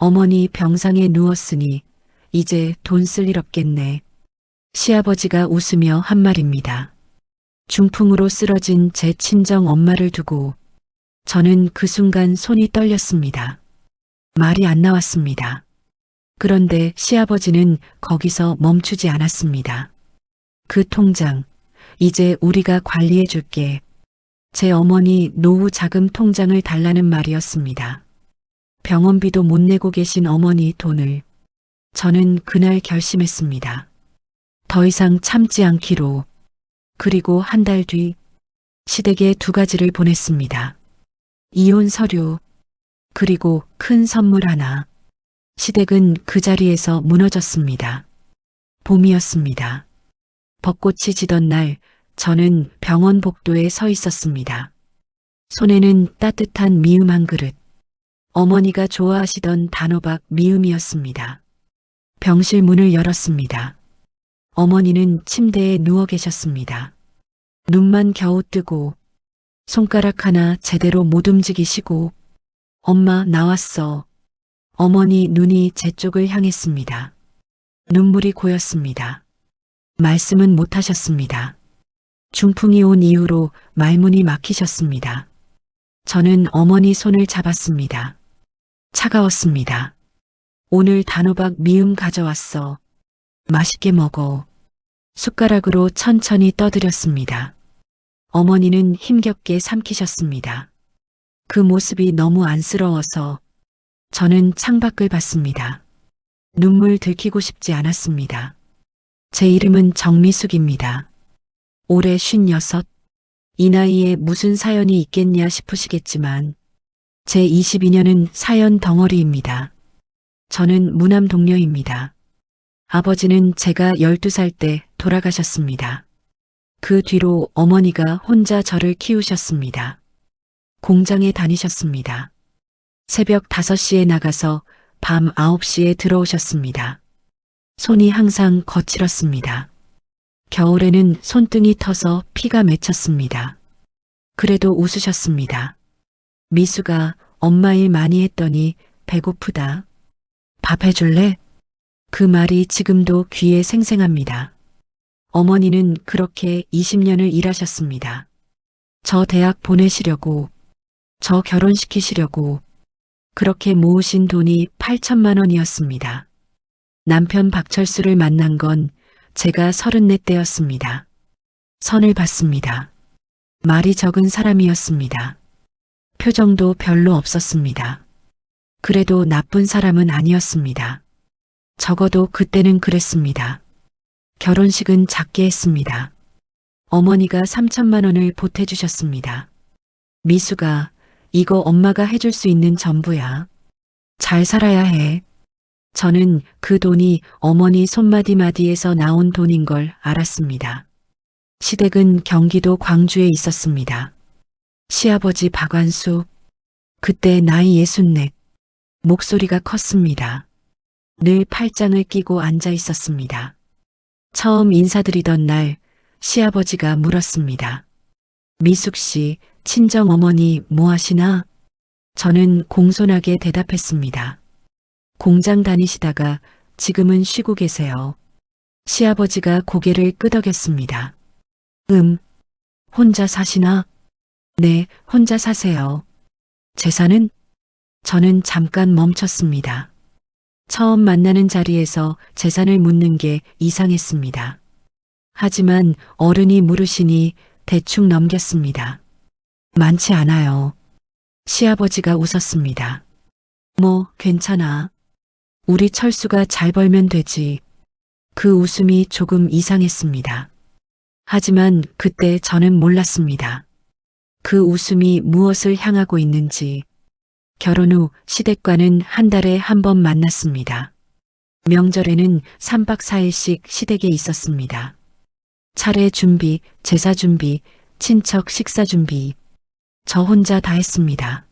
어머니 병상에 누웠으니 이제 돈 쓸 일 없겠네. 시아버지가 웃으며 한 말입니다. 중풍으로 쓰러진 제 친정 엄마를 두고 저는 그 순간 손이 떨렸습니다. 말이 안 나왔습니다. 그런데 시아버지는 거기서 멈추지 않았습니다. 그 통장, 이제 우리가 관리해 줄게. 제 어머니 노후 자금 통장을 달라는 말이었습니다. 병원비도 못 내고 계신 어머니 돈을. 저는 그날 결심했습니다. 더 이상 참지 않기로. 그리고 한 달 뒤 시댁에 2가지를 보냈습니다. 이혼 서류, 그리고 큰 선물 하나. 시댁은 그 자리에서 무너졌습니다. 봄이었습니다. 벚꽃이 지던 날 저는 병원 복도에 서 있었습니다. 손에는 따뜻한 미음 한 그릇. 어머니가 좋아하시던 단호박 미음이었습니다. 병실 문을 열었습니다. 어머니는 침대에 누워 계셨습니다. 눈만 겨우 뜨고 손가락 하나 제대로 못 움직이시고 엄마 나왔어. 어머니 눈이 제 쪽을 향했습니다. 눈물이 고였습니다. 말씀은 못 하셨습니다. 중풍이 온 이후로 말문이 막히셨습니다. 저는 어머니 손을 잡았습니다. 차가웠습니다. 오늘 단호박 미음 가져왔어. 맛있게 먹어. 숟가락으로 천천히 떠드렸습니다. 어머니는 힘겹게 삼키셨습니다. 그 모습이 너무 안쓰러워서 저는 창밖을 봤습니다. 눈물 들키고 싶지 않았습니다. 제 이름은 정미숙입니다. 올해 56. 이 나이에 무슨 사연이 있겠냐 싶으시겠지만 제 22년은 사연 덩어리입니다. 저는 무남 동료입니다. 아버지는 제가 12살 때 돌아가셨습니다. 그 뒤로 어머니가 혼자 저를 키우셨습니다. 공장에 다니셨습니다. 새벽 5시에 나가서 밤 9시에 들어오셨습니다. 손이 항상 거칠었습니다. 겨울에는 손등이 터서 피가 맺혔습니다. 그래도 웃으셨습니다. 미수가 엄마 일 많이 했더니 배고프다. 밥 해줄래? 그 말이 지금도 귀에 생생합니다. 어머니는 그렇게 20년을 일하셨습니다. 저 대학 보내시려고, 저 결혼시키시려고 그렇게 모으신 돈이 8천만 원이었습니다. 남편 박철수를 만난 건 제가 34때였습니다. 선을 봤습니다. 말이 적은 사람이었습니다. 표정도 별로 없었습니다. 그래도 나쁜 사람은 아니었습니다. 적어도 그때는 그랬습니다. 결혼식은 작게 했습니다. 어머니가 3천만 원을 보태주셨습니다. 미수가 이거 엄마가 해줄 수 있는 전부야. 잘 살아야 해. 저는 그 돈이 어머니 손마디마디에서 나온 돈인 걸 알았습니다. 시댁은 경기도 광주에 있었습니다. 시아버지 박완수, 그때 나이 64, 목소리가 컸습니다. 늘 팔짱을 끼고 앉아 있었습니다. 처음 인사드리던 날 시아버지가 물었습니다. 미숙 씨, 친정어머니 뭐 하시나? 저는 공손하게 대답했습니다. 공장 다니시다가 지금은 쉬고 계세요. 시아버지가 고개를 끄덕였습니다. 혼자 사시나? 네, 혼자 사세요. 재산은? 저는 잠깐 멈췄습니다. 처음 만나는 자리에서 재산을 묻는 게 이상했습니다. 하지만 어른이 물으시니 대충 넘겼습니다. 많지 않아요. 시아버지가 웃었습니다. 뭐, 괜찮아. 우리 철수가 잘 벌면 되지. 그 웃음이 조금 이상했습니다. 하지만 그때 저는 몰랐습니다. 그 웃음이 무엇을 향하고 있는지. 결혼 후 시댁과는 한 달에 한 번 만났습니다. 명절에는 3박 4일씩 시댁에 있었습니다. 차례 준비, 제사 준비, 친척 식사 준비. 저 혼자 다 했습니다.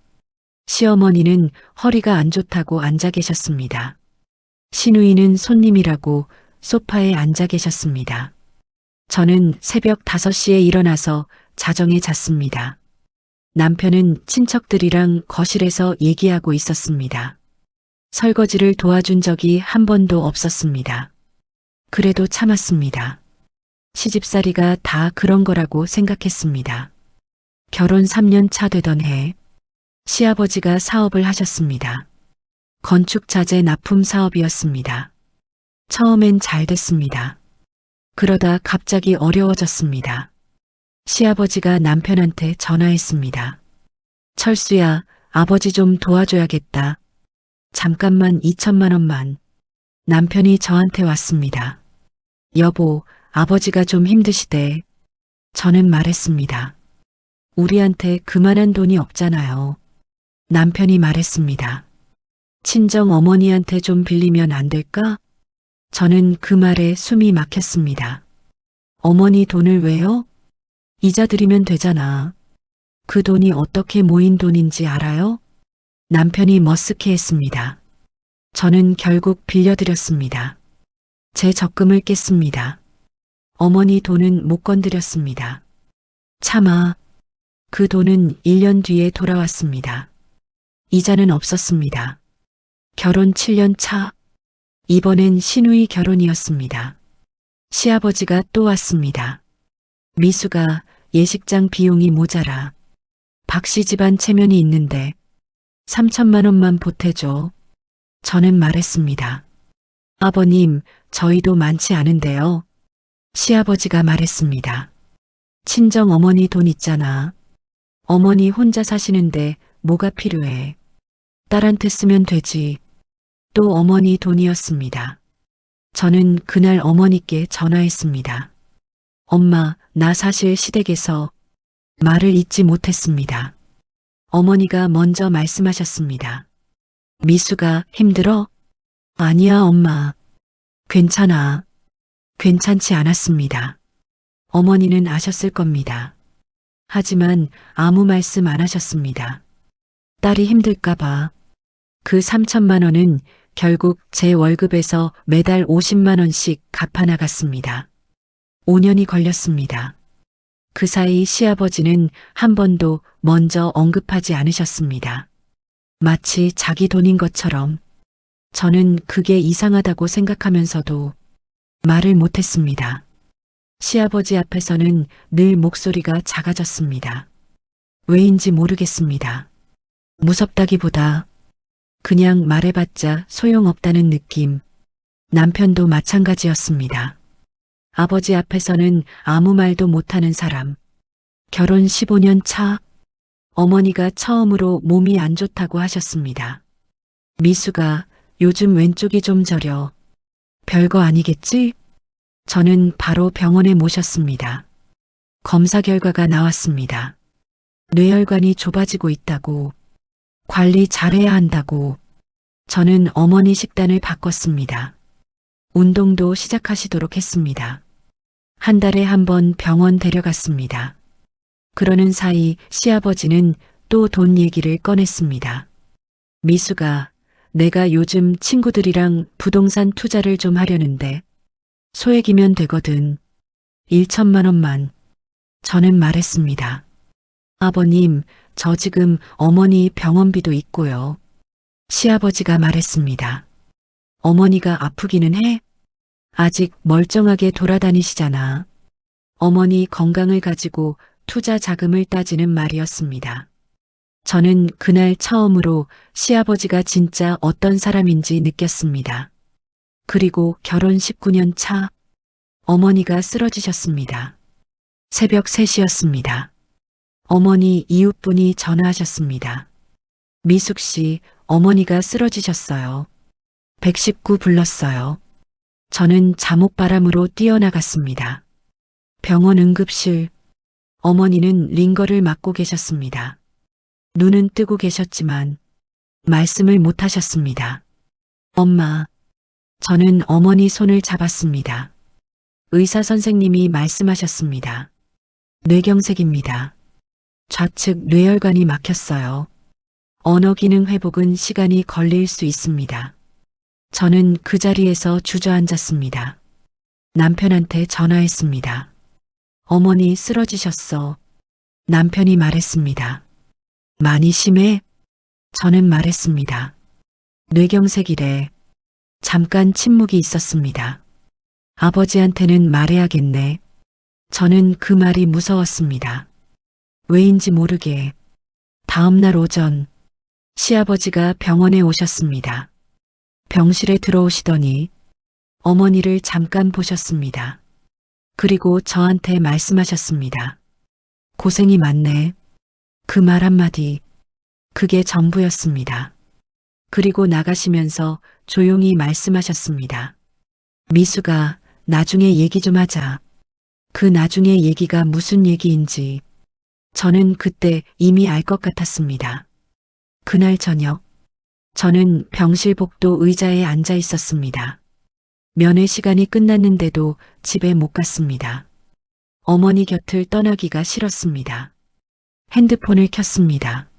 시어머니는 허리가 안 좋다고 앉아 계셨습니다. 시누이는 손님이라고 소파에 앉아 계셨습니다. 저는 새벽 5시에 일어나서 자정에 잤습니다. 남편은 친척들이랑 거실에서 얘기하고 있었습니다. 설거지를 도와준 적이 한 번도 없었습니다. 그래도 참았습니다. 시집살이가 다 그런 거라고 생각했습니다. 결혼 3년 차 되던 해 시아버지가 사업을 하셨습니다. 건축 자재 납품 사업이었습니다. 처음엔 잘 됐습니다. 그러다 갑자기 어려워졌습니다. 시아버지가 남편한테 전화했습니다. 철수야, 아버지 좀 도와줘야겠다. 잠깐만 2천만 원만. 남편이 저한테 왔습니다. 여보, 아버지가 좀 힘드시대. 저는 말했습니다. 우리한테 그만한 돈이 없잖아요. 남편이 말했습니다. 친정 어머니한테 좀 빌리면 안 될까? 저는 그 말에 숨이 막혔습니다. 어머니 돈을 왜요? 이자 드리면 되잖아. 그 돈이 어떻게 모인 돈인지 알아요? 남편이 머쓱해했습니다. 저는 결국 빌려드렸습니다. 제 적금을 깼습니다. 어머니 돈은 못 건드렸습니다. 차마 그 돈은 1년 뒤에 돌아왔습니다. 이자는 없었습니다. 결혼 7년 차. 이번엔 시누이 결혼이었습니다. 시아버지가 또 왔습니다. 미수가 예식장 비용이 모자라. 박씨 집안 체면이 있는데 3천만 원만 보태줘. 저는 말했습니다. 아버님, 저희도 많지 않은데요. 시아버지가 말했습니다. 친정 어머니 돈 있잖아. 어머니 혼자 사시는데 뭐가 필요해. 딸한테 쓰면 되지. 또 어머니 돈이었습니다. 저는 그날 어머니께 전화했습니다. 엄마, 나 사실 시댁에서 말을 잇지 못했습니다. 어머니가 먼저 말씀하셨습니다. 미수가 힘들어? 아니야, 엄마. 괜찮아. 괜찮지 않았습니다. 어머니는 아셨을 겁니다. 하지만 아무 말씀 안 하셨습니다. 딸이 힘들까봐. 그 3천만 원은 결국 제 월급에서 매달 50만 원씩 갚아나갔습니다. 5년이 걸렸습니다. 그 사이 시아버지는 한 번도 먼저 언급하지 않으셨습니다. 마치 자기 돈인 것처럼. 저는 그게 이상하다고 생각하면서도 말을 못했습니다. 시아버지 앞에서는 늘 목소리가 작아졌습니다. 왜인지 모르겠습니다. 무섭다기보다 그냥 말해봤자 소용없다는 느낌. 남편도 마찬가지였습니다. 아버지 앞에서는 아무 말도 못하는 사람. 결혼 15년 차. 어머니가 처음으로 몸이 안 좋다고 하셨습니다. 미수가 요즘 왼쪽이 좀 저려. 별거 아니겠지? 저는 바로 병원에 모셨습니다. 검사 결과가 나왔습니다. 뇌혈관이 좁아지고 있다고. 관리 잘해야 한다고. 저는 어머니 식단을 바꿨습니다. 운동도 시작하시도록 했습니다. 한 달에 한 번 병원 데려갔습니다. 그러는 사이 시아버지는 또 돈 얘기를 꺼냈습니다. 미수가 내가 요즘 친구들이랑 부동산 투자를 좀 하려는데 소액이면 되거든. 1천만 원만. 저는 말했습니다. 아버님, 저 지금 어머니 병원비도 있고요. 시아버지가 말했습니다. 어머니가 아프기는 해? 아직 멀쩡하게 돌아다니시잖아. 어머니 건강을 가지고 투자 자금을 따지는 말이었습니다. 저는 그날 처음으로 시아버지가 진짜 어떤 사람인지 느꼈습니다. 그리고 결혼 19년 차. 어머니가 쓰러지셨습니다. 새벽 3시였습니다. 어머니 이웃분이 전화하셨습니다. 미숙 씨, 어머니가 쓰러지셨어요. 119 불렀어요. 저는 잠옷바람으로 뛰어나갔습니다. 병원 응급실. 어머니는 링거를 맞고 계셨습니다. 눈은 뜨고 계셨지만 말씀을 못 하셨습니다. 엄마. 저는 어머니 손을 잡았습니다. 의사 선생님이 말씀하셨습니다. 뇌경색입니다. 좌측 뇌혈관이 막혔어요. 언어 기능 회복은 시간이 걸릴 수 있습니다. 저는 그 자리에서 주저앉았습니다. 남편한테 전화했습니다. 어머니 쓰러지셨어. 남편이 말했습니다. 많이 심해? 저는 말했습니다. 뇌경색이래. 잠깐 침묵이 있었습니다. 아버지한테는 말해야겠네. 저는 그 말이 무서웠습니다. 왜인지 모르게 다음 날 오전 시아버지가 병원에 오셨습니다. 병실에 들어오시더니 어머니를 잠깐 보셨습니다. 그리고 저한테 말씀하셨습니다. 고생이 많네. 그 말 한마디, 그게 전부였습니다. 그리고 나가시면서 조용히 말씀하셨습니다. 미수가 나중에 얘기 좀 하자. 그 나중에 얘기가 무슨 얘기인지 저는 그때 이미 알 것 같았습니다. 그날 저녁 저는 병실 복도 의자에 앉아 있었습니다. 면회 시간이 끝났는데도 집에 못 갔습니다. 어머니 곁을 떠나기가 싫었습니다. 핸드폰을 켰습니다.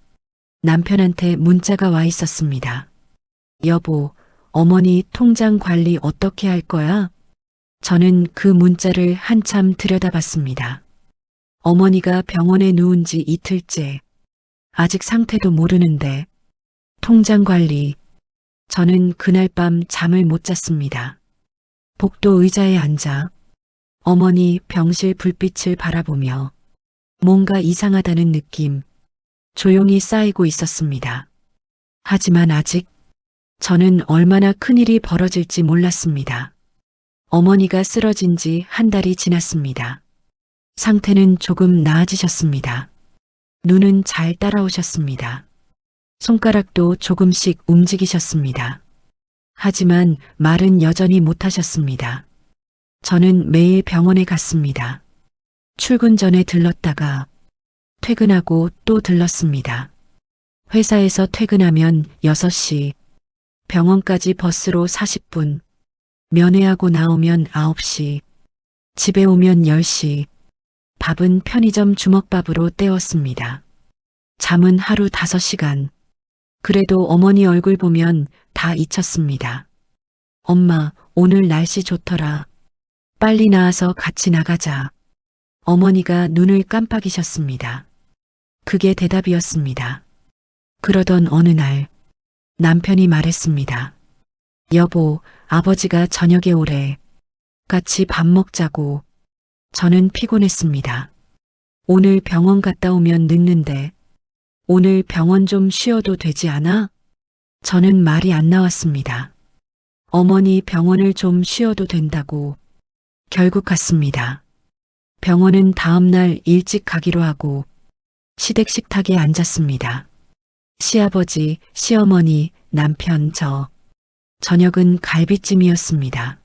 남편한테 문자가 와 있었습니다. 여보, 어머니 통장 관리 어떻게 할 거야? 저는 그 문자를 한참 들여다봤습니다. 어머니가 병원에 누운 지 이틀째. 아직 상태도 모르는데 통장 관리. 저는 그날 밤 잠을 못 잤습니다. 복도 의자에 앉아 어머니 병실 불빛을 바라보며 뭔가 이상하다는 느낌, 조용히 쌓이고 있었습니다. 하지만 아직 저는 얼마나 큰일이 벌어질지 몰랐습니다. 어머니가 쓰러진 지 한 달이 지났습니다. 상태는 조금 나아지셨습니다. 눈은 잘 따라오셨습니다. 손가락도 조금씩 움직이셨습니다. 하지만 말은 여전히 못하셨습니다. 저는 매일 병원에 갔습니다. 출근 전에 들렀다가 퇴근하고 또 들렀습니다. 회사에서 퇴근하면 6시, 병원까지 버스로 40분, 면회하고 나오면 9시, 집에 오면 10시, 밥은 편의점 주먹밥으로 때웠습니다. 잠은 하루 5시간. 그래도 어머니 얼굴 보면 다 잊혔습니다. 엄마, 오늘 날씨 좋더라. 빨리 나와서 같이 나가자. 어머니가 눈을 깜빡이셨습니다. 그게 대답이었습니다. 그러던 어느 날 남편이 말했습니다. 여보, 아버지가 저녁에 오래. 같이 밥 먹자고. 저는 피곤했습니다. 오늘 병원 갔다 오면 늦는데 오늘 병원 좀 쉬어도 되지 않아? 저는 말이 안 나왔습니다. 어머니 병원을 좀 쉬어도 된다고. 결국 갔습니다. 병원은 다음 날 일찍 가기로 하고 시댁 식탁에 앉았습니다. 시아버지, 시어머니, 남편, 저. 저녁은 갈비찜이었습니다.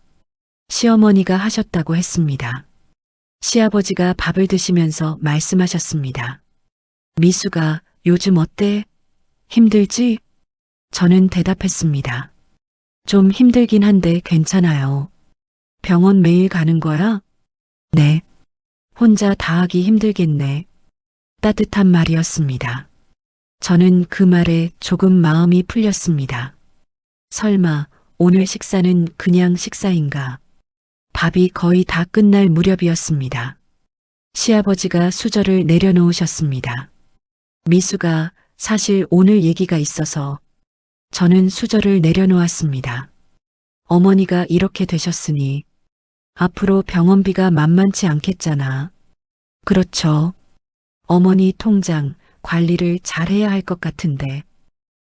시어머니가 하셨다고 했습니다. 시아버지가 밥을 드시면서 말씀하셨습니다. 미수가 요즘 어때? 힘들지? 저는 대답했습니다. 좀 힘들긴 한데 괜찮아요. 병원 매일 가는 거야? 네. 혼자 다 하기 힘들겠네. 따뜻한 말이었습니다. 저는 그 말에 조금 마음이 풀렸습니다. 설마 오늘 식사는 그냥 식사인가? 밥이 거의 다 끝날 무렵이었습니다. 시아버지가 수저를 내려놓으셨습니다. 미수가 사실 오늘 얘기가 있어서 저는 수저를 내려놓았습니다. 어머니가 이렇게 되셨으니 앞으로 병원비가 만만치 않겠잖아. 그렇죠. 어머니 통장 관리를 잘해야 할 것 같은데.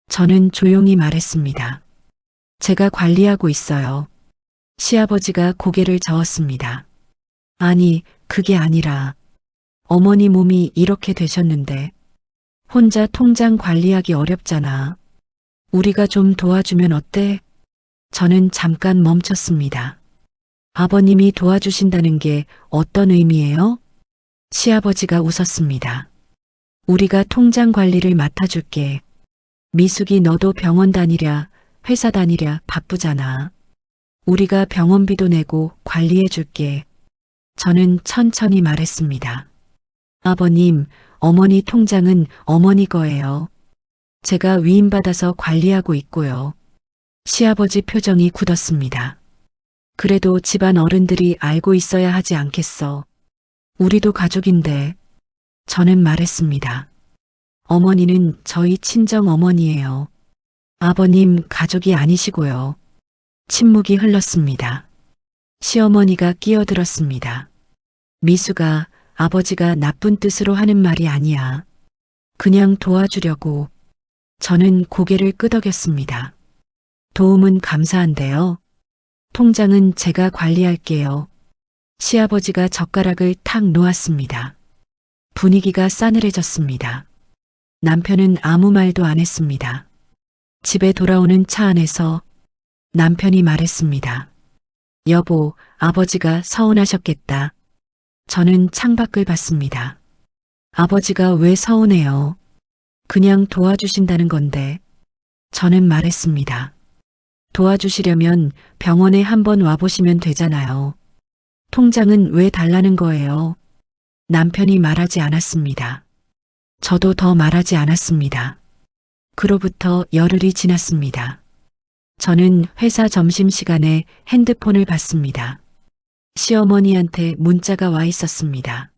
저는 조용히 말했습니다. 제가 관리하고 있어요. 시아버지가 고개를 저었습니다. 아니, 그게 아니라 어머니 몸이 이렇게 되셨는데 혼자 통장 관리하기 어렵잖아. 우리가 좀 도와주면 어때? 저는 잠깐 멈췄습니다. 아버님이 도와주신다는 게 어떤 의미예요? 시아버지가 웃었습니다. 우리가 통장 관리를 맡아줄게. 미숙이 너도 병원 다니랴, 회사 다니랴 바쁘잖아. 우리가 병원비도 내고 관리해줄게. 저는 천천히 말했습니다. 아버님, 어머니 통장은 어머니 거예요. 제가 위임받아서 관리하고 있고요. 시아버지 표정이 굳었습니다. 그래도 집안 어른들이 알고 있어야 하지 않겠어. 우리도 가족인데. 저는 말했습니다. 어머니는 저희 친정 어머니예요. 아버님 가족이 아니시고요. 침묵이 흘렀습니다. 시어머니가 끼어들었습니다. 미수가 아버지가 나쁜 뜻으로 하는 말이 아니야. 그냥 도와주려고. 저는 고개를 끄덕였습니다. 도움은 감사한데요. 통장은 제가 관리할게요. 시아버지가 젓가락을 탁 놓았습니다. 분위기가 싸늘해졌습니다. 남편은 아무 말도 안 했습니다. 집에 돌아오는 차 안에서 남편이 말했습니다. 여보, 아버지가 서운하셨겠다. 저는 창밖을 봤습니다. 아버지가 왜 서운해요? 그냥 도와주신다는 건데. 저는 말했습니다. 도와주시려면 병원에 한번 와보시면 되잖아요. 통장은 왜 달라는 거예요? 남편이 말하지 않았습니다. 저도 더 말하지 않았습니다. 그로부터 열흘이 지났습니다. 저는 회사 점심시간에 핸드폰을 봤습니다. 시어머니한테 문자가 와 있었습니다.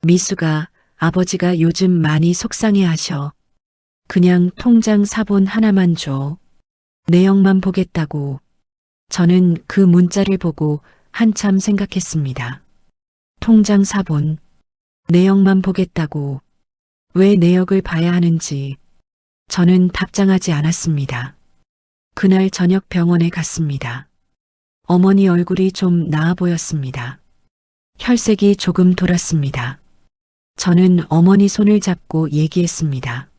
미수가 아버지가 요즘 많이 속상해 하셔. 그냥 통장 사본 하나만 줘. 내역만 보겠다고. 저는 그 문자를 보고 한참 생각했습니다. 통장 사본. 내역만 보겠다고. 왜 내역을 봐야 하는지. 저는 답장하지 않았습니다. 그날 저녁 병원에 갔습니다. 어머니 얼굴이 좀 나아 보였습니다. 혈색이 조금 돌았습니다. 저는 어머니 손을 잡고 얘기했습니다.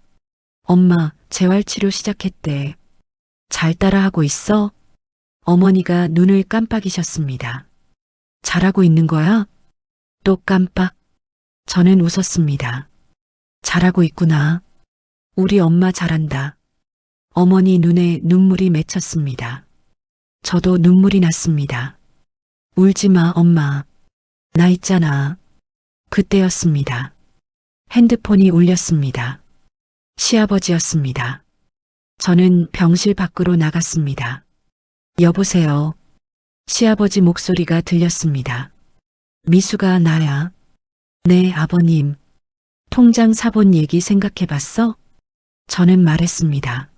엄마, 재활치료 시작했대. 잘 따라하고 있어? 어머니가 눈을 깜빡이셨습니다. 잘하고 있는 거야? 또 깜빡. 저는 웃었습니다. 잘하고 있구나. 우리 엄마 잘한다. 어머니 눈에 눈물이 맺혔습니다. 저도 눈물이 났습니다. 울지 마, 엄마. 나 있잖아. 그때였습니다. 핸드폰이 울렸습니다. 시아버지였습니다. 저는 병실 밖으로 나갔습니다. 여보세요. 시아버지 목소리가 들렸습니다. 미수가 나야. 네, 아버님. 통장 사본 얘기 생각해봤어? 저는 말했습니다.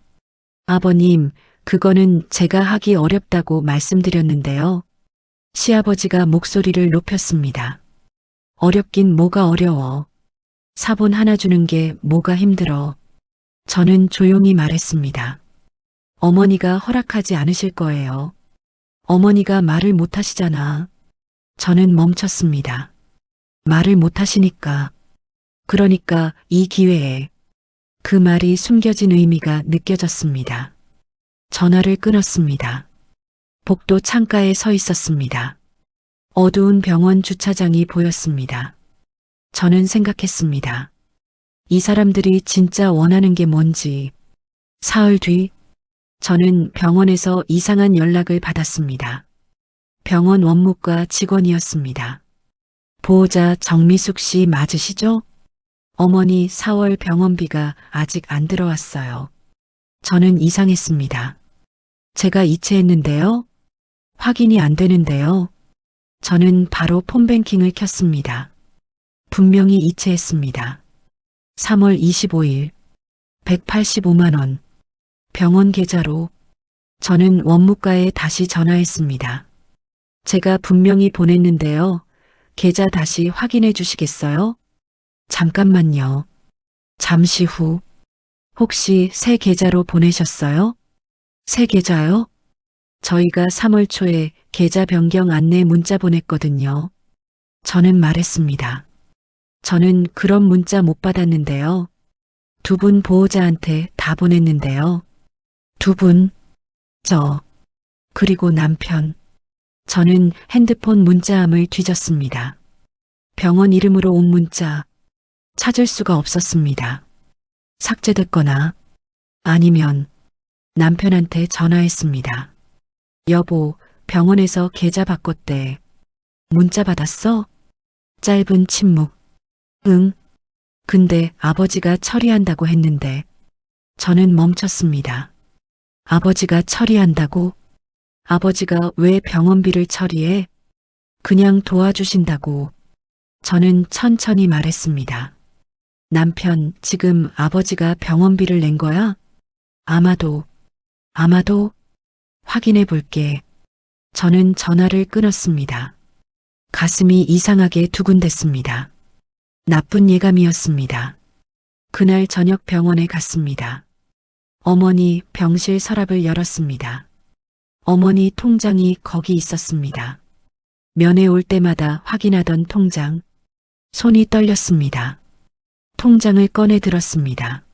아버님, 그거는 제가 하기 어렵다고 말씀드렸는데요. 시아버지가 목소리를 높였습니다. 어렵긴 뭐가 어려워. 사본 하나 주는 게 뭐가 힘들어. 저는 조용히 말했습니다. 어머니가 허락하지 않으실 거예요. 어머니가 말을 못 하시잖아. 저는 멈췄습니다. 말을 못 하시니까. 그러니까 이 기회에. 그 말이 숨겨진 의미가 느껴졌습니다. 전화를 끊었습니다. 복도 창가에 서 있었습니다. 어두운 병원 주차장이 보였습니다. 저는 생각했습니다. 이 사람들이 진짜 원하는 게 뭔지. 사흘 뒤, 저는 병원에서 이상한 연락을 받았습니다. 병원 원무과 직원이었습니다. 보호자 정미숙 씨 맞으시죠? 어머니 4월 병원비가 아직 안 들어왔어요. 저는 이상했습니다. 제가 이체했는데요. 확인이 안 되는데요. 저는 바로 폰뱅킹을 켰습니다. 분명히 이체했습니다. 3월 25일 185만 원. 병원 계좌로. 저는 원무과에 다시 전화했습니다. 제가 분명히 보냈는데요. 계좌 다시 확인해 주시겠어요? 잠깐만요. 잠시 후. 혹시 새 계좌로 보내셨어요? 새 계좌요? 저희가 3월 초에 계좌 변경 안내 문자 보냈거든요. 저는 말했습니다. 저는 그런 문자 못 받았는데요. 두 분 보호자한테 다 보냈는데요. 두 분, 저, 그리고 남편. 저는 핸드폰 문자함을 뒤졌습니다. 병원 이름으로 온 문자, 찾을 수가 없었습니다. 삭제됐거나 아니면 남편한테 전화했습니다. 여보, 병원에서 계좌 바꿨대. 문자 받았어? 짧은 침묵. 응. 근데 아버지가 처리한다고 했는데. 저는 멈췄습니다. 아버지가 처리한다고? 아버지가 왜 병원비를 처리해? 그냥 도와주신다고. 저는 천천히 말했습니다. 남편, 지금 아버지가 병원비를 낸 거야? 아마도. 아마도 확인해 볼게. 저는 전화를 끊었습니다. 가슴이 이상하게 두근댔습니다. 나쁜 예감이었습니다. 그날 저녁 병원에 갔습니다. 어머니 병실 서랍을 열었습니다. 어머니 통장이 거기 있었습니다. 면회 올 때마다 확인하던 통장. 손이 떨렸습니다. 통장을 꺼내 들었습니다.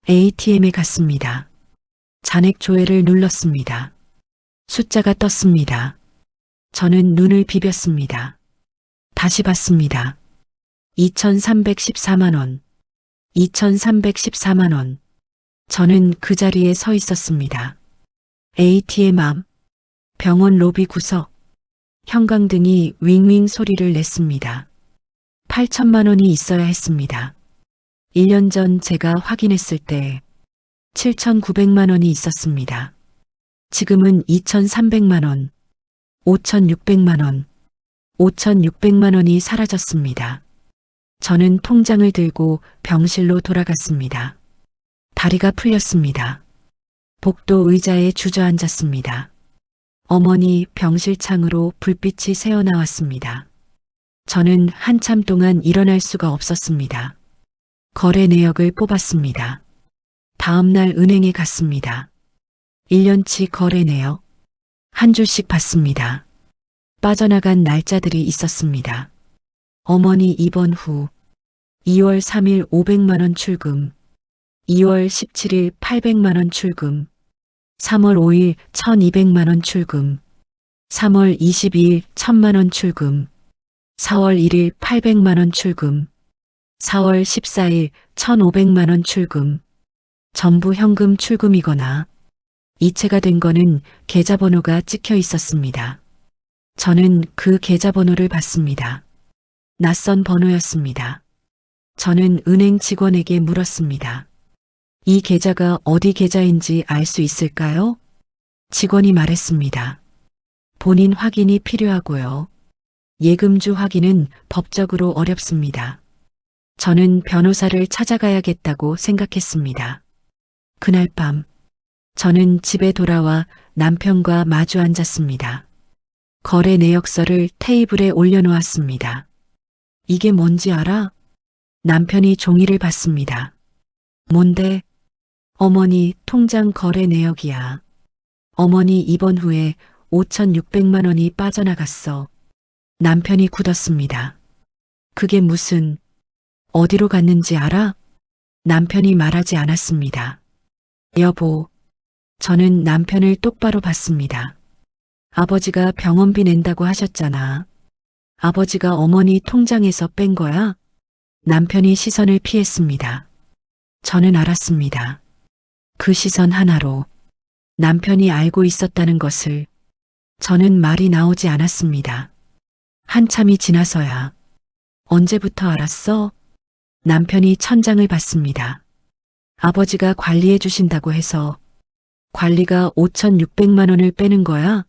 ATM에 갔습니다. 잔액 조회를 눌렀습니다. 숫자가 떴습니다. 저는 눈을 비볐습니다. 다시 봤습니다. 2,314만 원. 2,314만 원. 저는 그 자리에 서 있었습니다. ATM 앞, 병원 로비 구석, 형광등이 윙윙 소리를 냈습니다. 8천만 원이 있어야 했습니다. 1년 전 제가 확인했을 때 7,900만 원이 있었습니다. 지금은 2,300만 원, 5,600만 원, 5,600만 원이 사라졌습니다. 저는 통장을 들고 병실로 돌아갔습니다. 다리가 풀렸습니다. 복도 의자에 주저앉았습니다. 어머니 병실 창으로 불빛이 새어나왔습니다. 저는 한참 동안 일어날 수가 없었습니다. 거래 내역을 뽑았습니다. 다음 날 은행에 갔습니다. 1년치 거래 내역. 한 줄씩 봤습니다. 빠져나간 날짜들이 있었습니다. 어머니 입원 후 2월 3일 500만 원 출금, 2월 17일 800만 원 출금, 3월 5일 1200만 원 출금, 3월 22일 1000만 원 출금, 4월 1일 800만 원 출금, 4월 14일 1500만 원 출금. 전부 현금 출금이거나 이체가 된 거는 계좌번호가 찍혀 있었습니다. 저는 그 계좌번호를 봤습니다. 낯선 번호였습니다. 저는 은행 직원에게 물었습니다. 이 계좌가 어디 계좌인지 알 수 있을까요? 직원이 말했습니다. 본인 확인이 필요하고요. 예금주 확인은 법적으로 어렵습니다. 저는 변호사를 찾아가야겠다고 생각했습니다. 그날 밤, 저는 집에 돌아와 남편과 마주 앉았습니다. 거래 내역서를 테이블에 올려놓았습니다. 이게 뭔지 알아? 남편이 종이를 봤습니다. 뭔데? 어머니 통장 거래 내역이야. 어머니 입원 후에 5,600만 원이 빠져나갔어. 남편이 굳었습니다. 그게 무슨, 어디로 갔는지 알아? 남편이 말하지 않았습니다. 여보, 저는 남편을 똑바로 봤습니다. 아버지가 병원비 낸다고 하셨잖아. 아버지가 어머니 통장에서 뺀 거야? 남편이 시선을 피했습니다. 저는 알았습니다. 그 시선 하나로 남편이 알고 있었다는 것을. 저는 말이 나오지 않았습니다. 한참이 지나서야. 언제부터 알았어? 남편이 천장을 봤습니다. 아버지가 관리해 주신다고 해서. 관리가 5,600만 원을 빼는 거야?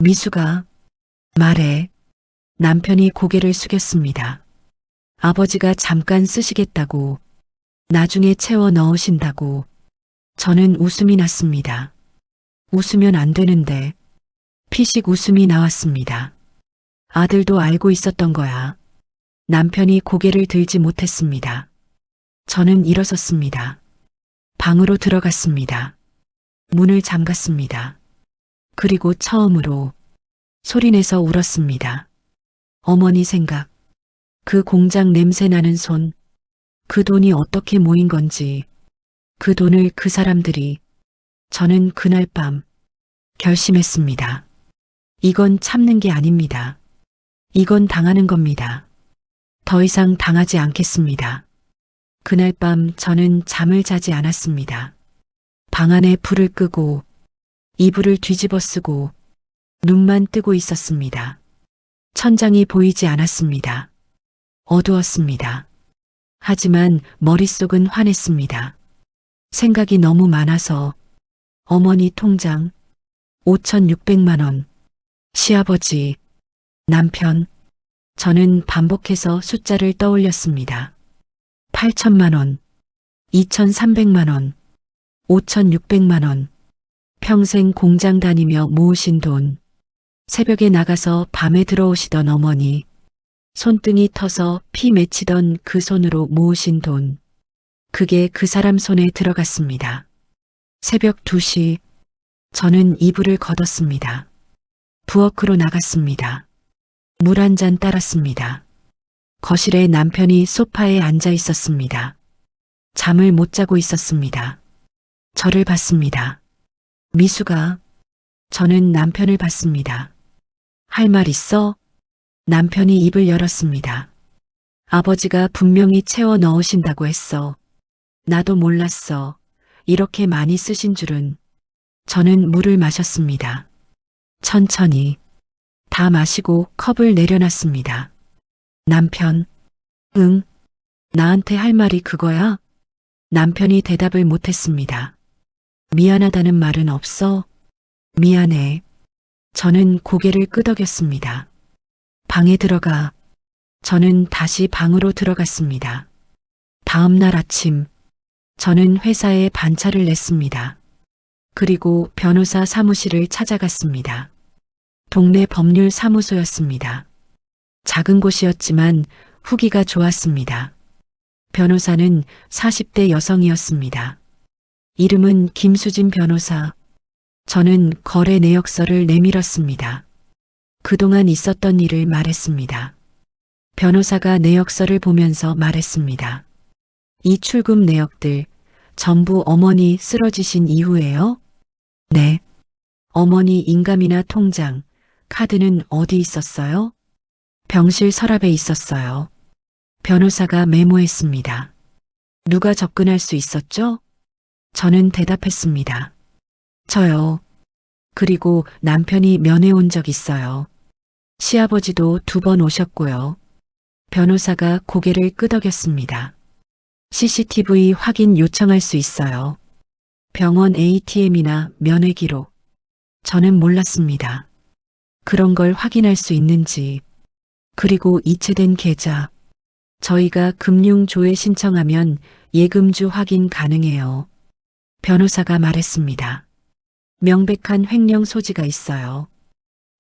미수가. 말해. 남편이 고개를 숙였습니다. 아버지가 잠깐 쓰시겠다고. 나중에 채워 넣으신다고. 저는 웃음이 났습니다. 웃으면 안 되는데. 피식 웃음이 나왔습니다. 아들도 알고 있었던 거야. 남편이 고개를 들지 못했습니다. 저는 일어섰습니다. 방으로 들어갔습니다. 문을 잠갔습니다. 그리고 처음으로 소리내서 울었습니다. 어머니 생각, 그 공장 냄새 나는 손, 그 돈이 어떻게 모인 건지, 그 돈을 그 사람들이. 저는 그날 밤 결심했습니다. 이건 참는 게 아닙니다. 이건 당하는 겁니다. 더 이상 당하지 않겠습니다. 그날 밤 저는 잠을 자지 않았습니다. 방 안에 불을 끄고 이불을 뒤집어 쓰고 눈만 뜨고 있었습니다. 천장이 보이지 않았습니다. 어두웠습니다. 하지만 머릿속은 환했습니다. 생각이 너무 많아서. 어머니 통장, 5,600만 원, 시아버지, 남편. 저는 반복해서 숫자를 떠올렸습니다. 8천만 원, 2,300만 원, 5,600만 원, 평생 공장 다니며 모으신 돈, 새벽에 나가서 밤에 들어오시던 어머니, 손등이 터서 피 맺히던 그 손으로 모으신 돈, 그게 그 사람 손에 들어갔습니다. 새벽 2시, 저는 이불을 걷었습니다. 부엌으로 나갔습니다. 물 한 잔 따랐습니다. 거실에 남편이 소파에 앉아 있었습니다. 잠을 못 자고 있었습니다. 저를 봤습니다. 미수가, 저는 남편을 봤습니다. 할 말 있어? 남편이 입을 열었습니다. 아버지가 분명히 채워 넣으신다고 했어. 나도 몰랐어. 이렇게 많이 쓰신 줄은. 저는 물을 마셨습니다. 천천히. 다 마시고 컵을 내려놨습니다. 남편, 응, 나한테 할 말이 그거야? 남편이 대답을 못했습니다. 미안하다는 말은 없어? 미안해. 저는 고개를 끄덕였습니다. 방에 들어가. 저는 다시 방으로 들어갔습니다. 다음 날 아침, 저는 회사에 반차를 냈습니다. 그리고 변호사 사무실을 찾아갔습니다. 동네 법률 사무소였습니다. 작은 곳이었지만 후기가 좋았습니다. 변호사는 40대 여성이었습니다. 이름은 김수진 변호사. 저는 거래 내역서를 내밀었습니다. 그동안 있었던 일을 말했습니다. 변호사가 내역서를 보면서 말했습니다. 이 출금 내역들 전부 어머니 쓰러지신 이후에요? 네. 어머니 인감이나 통장, 카드는 어디 있었어요? 병실 서랍에 있었어요. 변호사가 메모했습니다. 누가 접근할 수 있었죠? 저는 대답했습니다. 저요. 그리고 남편이 면회 온 적 있어요. 시아버지도 2번 오셨고요. 변호사가 고개를 끄덕였습니다. CCTV 확인 요청할 수 있어요. 병원 ATM이나 면회 기록. 저는 몰랐습니다. 그런 걸 확인할 수 있는지. 그리고 이체된 계좌. 저희가 금융조회 신청하면 예금주 확인 가능해요. 변호사가 말했습니다. 명백한 횡령 소지가 있어요.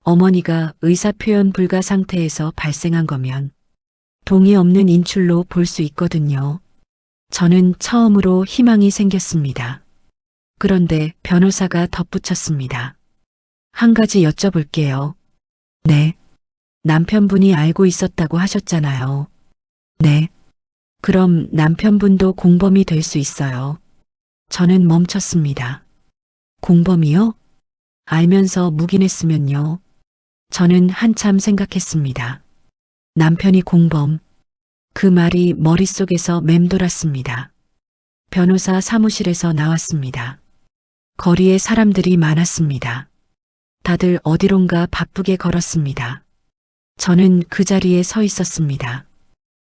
어머니가 의사표현 불가 상태에서 발생한 거면 동의 없는 인출로 볼 수 있거든요. 저는 처음으로 희망이 생겼습니다. 그런데 변호사가 덧붙였습니다. 한 가지 여쭤볼게요. 네. 남편분이 알고 있었다고 하셨잖아요. 네. 그럼 남편분도 공범이 될 수 있어요. 저는 멈췄습니다. 공범이요? 알면서 묵인했으면요. 저는 한참 생각했습니다. 남편이 공범. 그 말이 머릿속에서 맴돌았습니다. 변호사 사무실에서 나왔습니다. 거리에 사람들이 많았습니다. 다들 어디론가 바쁘게 걸었습니다. 저는 그 자리에 서 있었습니다.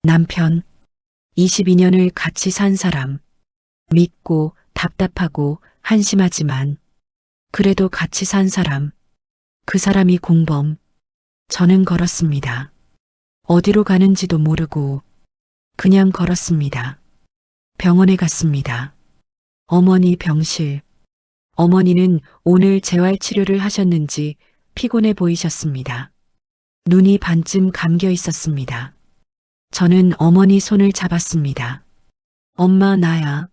남편, 22년을 같이 산 사람, 믿고 답답하고 한심하지만 그래도 같이 산 사람, 그 사람이 공범. 저는 걸었습니다. 어디로 가는지도 모르고 그냥 걸었습니다. 병원에 갔습니다. 어머니 병실. 어머니는 오늘 재활치료를 하셨는지 피곤해 보이셨습니다. 눈이 반쯤 감겨 있었습니다. 저는 어머니 손을 잡았습니다. 엄마 나야.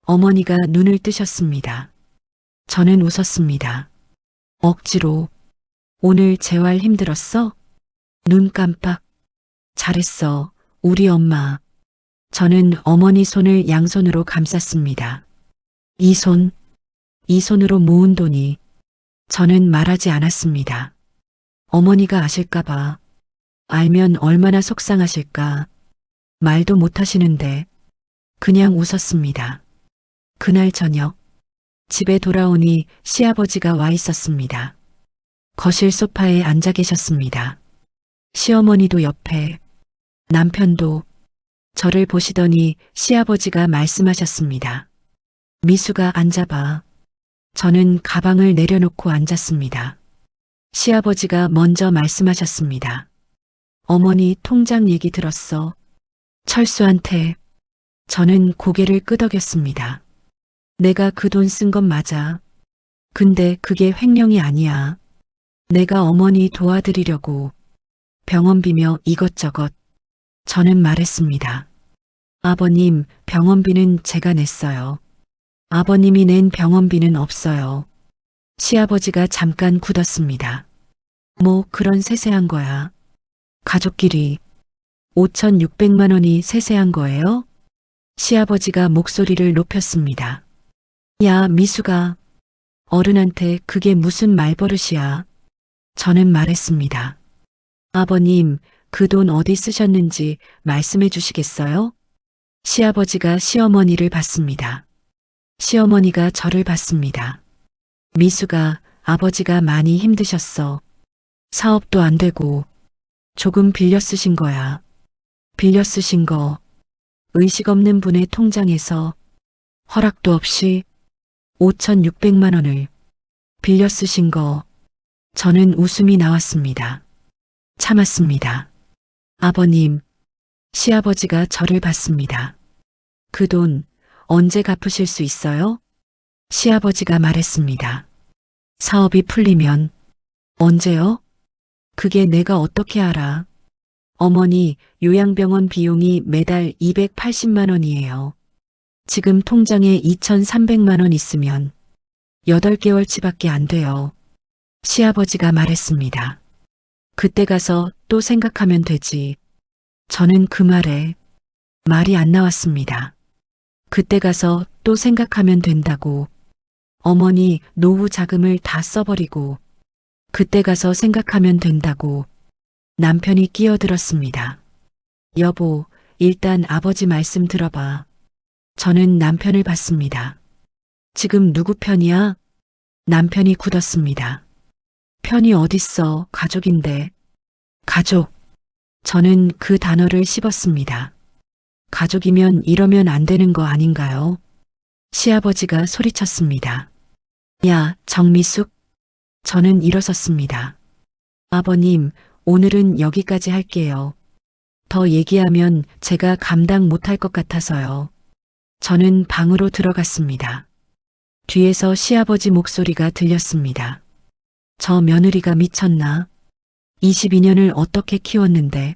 어머니가 눈을 뜨셨습니다. 저는 웃었습니다. 억지로. 오늘 재활 힘들었어? 눈 깜빡. 잘했어, 우리 엄마. 저는 어머니 손을 양손으로 감쌌습니다. 이 손으로 모은 돈이. 저는 말하지 않았습니다. 어머니가 아실까봐. 알면 얼마나 속상하실까. 말도 못하시는데 그냥 웃었습니다. 그날 저녁 집에 돌아오니 시아버지가 와 있었습니다. 거실 소파에 앉아 계셨습니다. 시어머니도 옆에, 남편도. 저를 보시더니 시아버지가 말씀하셨습니다. 미수가 앉아봐. 저는 가방을 내려놓고 앉았습니다. 시아버지가 먼저 말씀하셨습니다. 어머니 통장 얘기 들었어. 철수한테. 저는 고개를 끄덕였습니다. 내가 그 돈 쓴 건 맞아. 근데 그게 횡령이 아니야. 내가 어머니 도와드리려고 병원비며 이것저것 저는 말했습니다. 아버님, 병원비는 제가 냈어요. 아버님이 낸 병원비는 없어요. 시아버지가 잠깐 굳었습니다. 뭐 그런 세세한 거야. 가족끼리 5,600만 원이 세세한 거예요? 시아버지가 목소리를 높였습니다. 야, 미수가. 어른한테 그게 무슨 말버릇이야. 저는 말했습니다. 아버님, 그 돈 어디 쓰셨는지 말씀해 주시겠어요? 시아버지가 시어머니를 봤습니다. 시어머니가 저를 봤습니다. 미수가, 아버지가 많이 힘드셨어. 사업도 안 되고 조금 빌려 쓰신 거야. 빌려 쓰신 거 의식 없는 분의 통장에서 허락도 없이 5,600만 원을 빌려 쓰신 거 저는 웃음이 나왔습니다. 참았습니다. 아버님, 시아버지가 저를 봤습니다. 그 돈 언제 갚으실 수 있어요? 시아버지가 말했습니다. 사업이 풀리면. 언제요? 그게 내가 어떻게 알아? 어머니 요양병원 비용이 매달 280만 원이에요. 지금 통장에 2,300만 원 있으면 8개월치밖에 안 돼요. 시아버지가 말했습니다. 그때 가서 또 생각하면 되지. 저는 그 말에 말이 안 나왔습니다. 그때 가서 또 생각하면 된다고. 어머니 노후 자금을 다 써버리고 그때 가서 생각하면 된다고 남편이 끼어들었습니다. 여보, 일단 아버지 말씀 들어봐. 저는 남편을 봤습니다. 지금 누구 편이야? 남편이 굳었습니다. 편이 어딨어, 가족인데. 가족. 저는 그 단어를 씹었습니다. 가족이면 이러면 안 되는 거 아닌가요? 시아버지가 소리쳤습니다. 야, 정미숙. 저는 일어섰습니다. 아버님, 오늘은 여기까지 할게요. 더 얘기하면 제가 감당 못할 것 같아서요. 저는 방으로 들어갔습니다. 뒤에서 시아버지 목소리가 들렸습니다. 저 며느리가 미쳤나? 22년을 어떻게 키웠는데?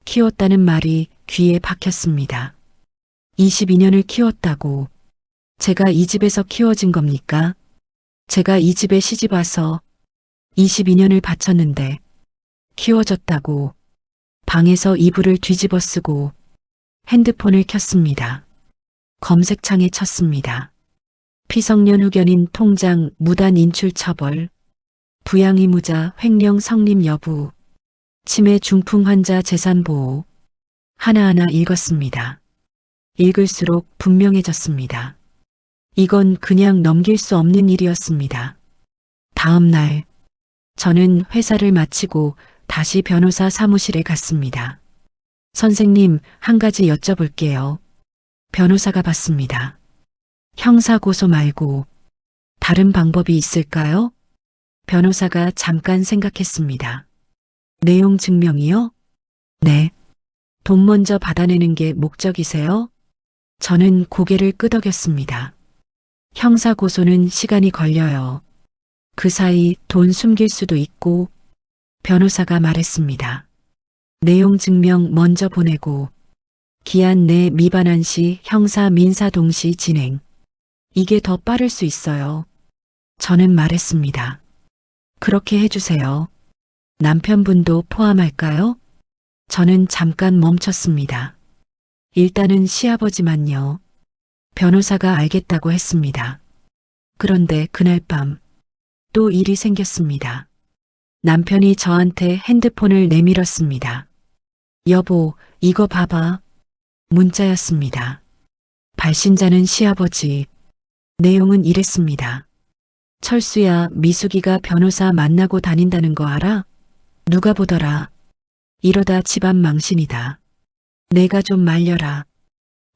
키웠다는 말이 귀에 박혔습니다. 22년을 키웠다고. 제가 이 집에서 키워진 겁니까? 제가 이 집에 시집 와서 22년을 바쳤는데 키워졌다고. 방에서 이불을 뒤집어 쓰고 핸드폰을 켰습니다. 검색창에 쳤습니다. 피성년 후견인 통장 무단 인출 처벌, 부양의무자 횡령 성립 여부, 치매 중풍 환자 재산 보호. 하나하나 읽었습니다. 읽을수록 분명해졌습니다. 이건 그냥 넘길 수 없는 일이었습니다. 다음 날, 저는 회사를 마치고 다시 변호사 사무실에 갔습니다. 선생님, 한 가지 여쭤볼게요. 변호사가 받습니다. 형사고소 말고 다른 방법이 있을까요? 변호사가 잠깐 생각했습니다. 내용 증명이요? 네. 돈 먼저 받아내는 게 목적이세요? 저는 고개를 끄덕였습니다. 형사고소는 시간이 걸려요. 그 사이 돈 숨길 수도 있고. 변호사가 말했습니다. 내용 증명 먼저 보내고 기한 내 미반환 시 형사 민사 동시 진행. 이게 더 빠를 수 있어요. 저는 말했습니다. 그렇게 해주세요. 남편분도 포함할까요? 저는 잠깐 멈췄습니다. 일단은 시아버지만요. 변호사가 알겠다고 했습니다. 그런데 그날 밤 또 일이 생겼습니다. 남편이 저한테 핸드폰을 내밀었습니다. 여보, 이거 봐봐. 문자였습니다. 발신자는 시아버지. 내용은 이랬습니다. 철수야, 미숙이가 변호사 만나고 다닌다는 거 알아? 누가 보더라. 이러다 집안 망신이다. 내가 좀 말려라.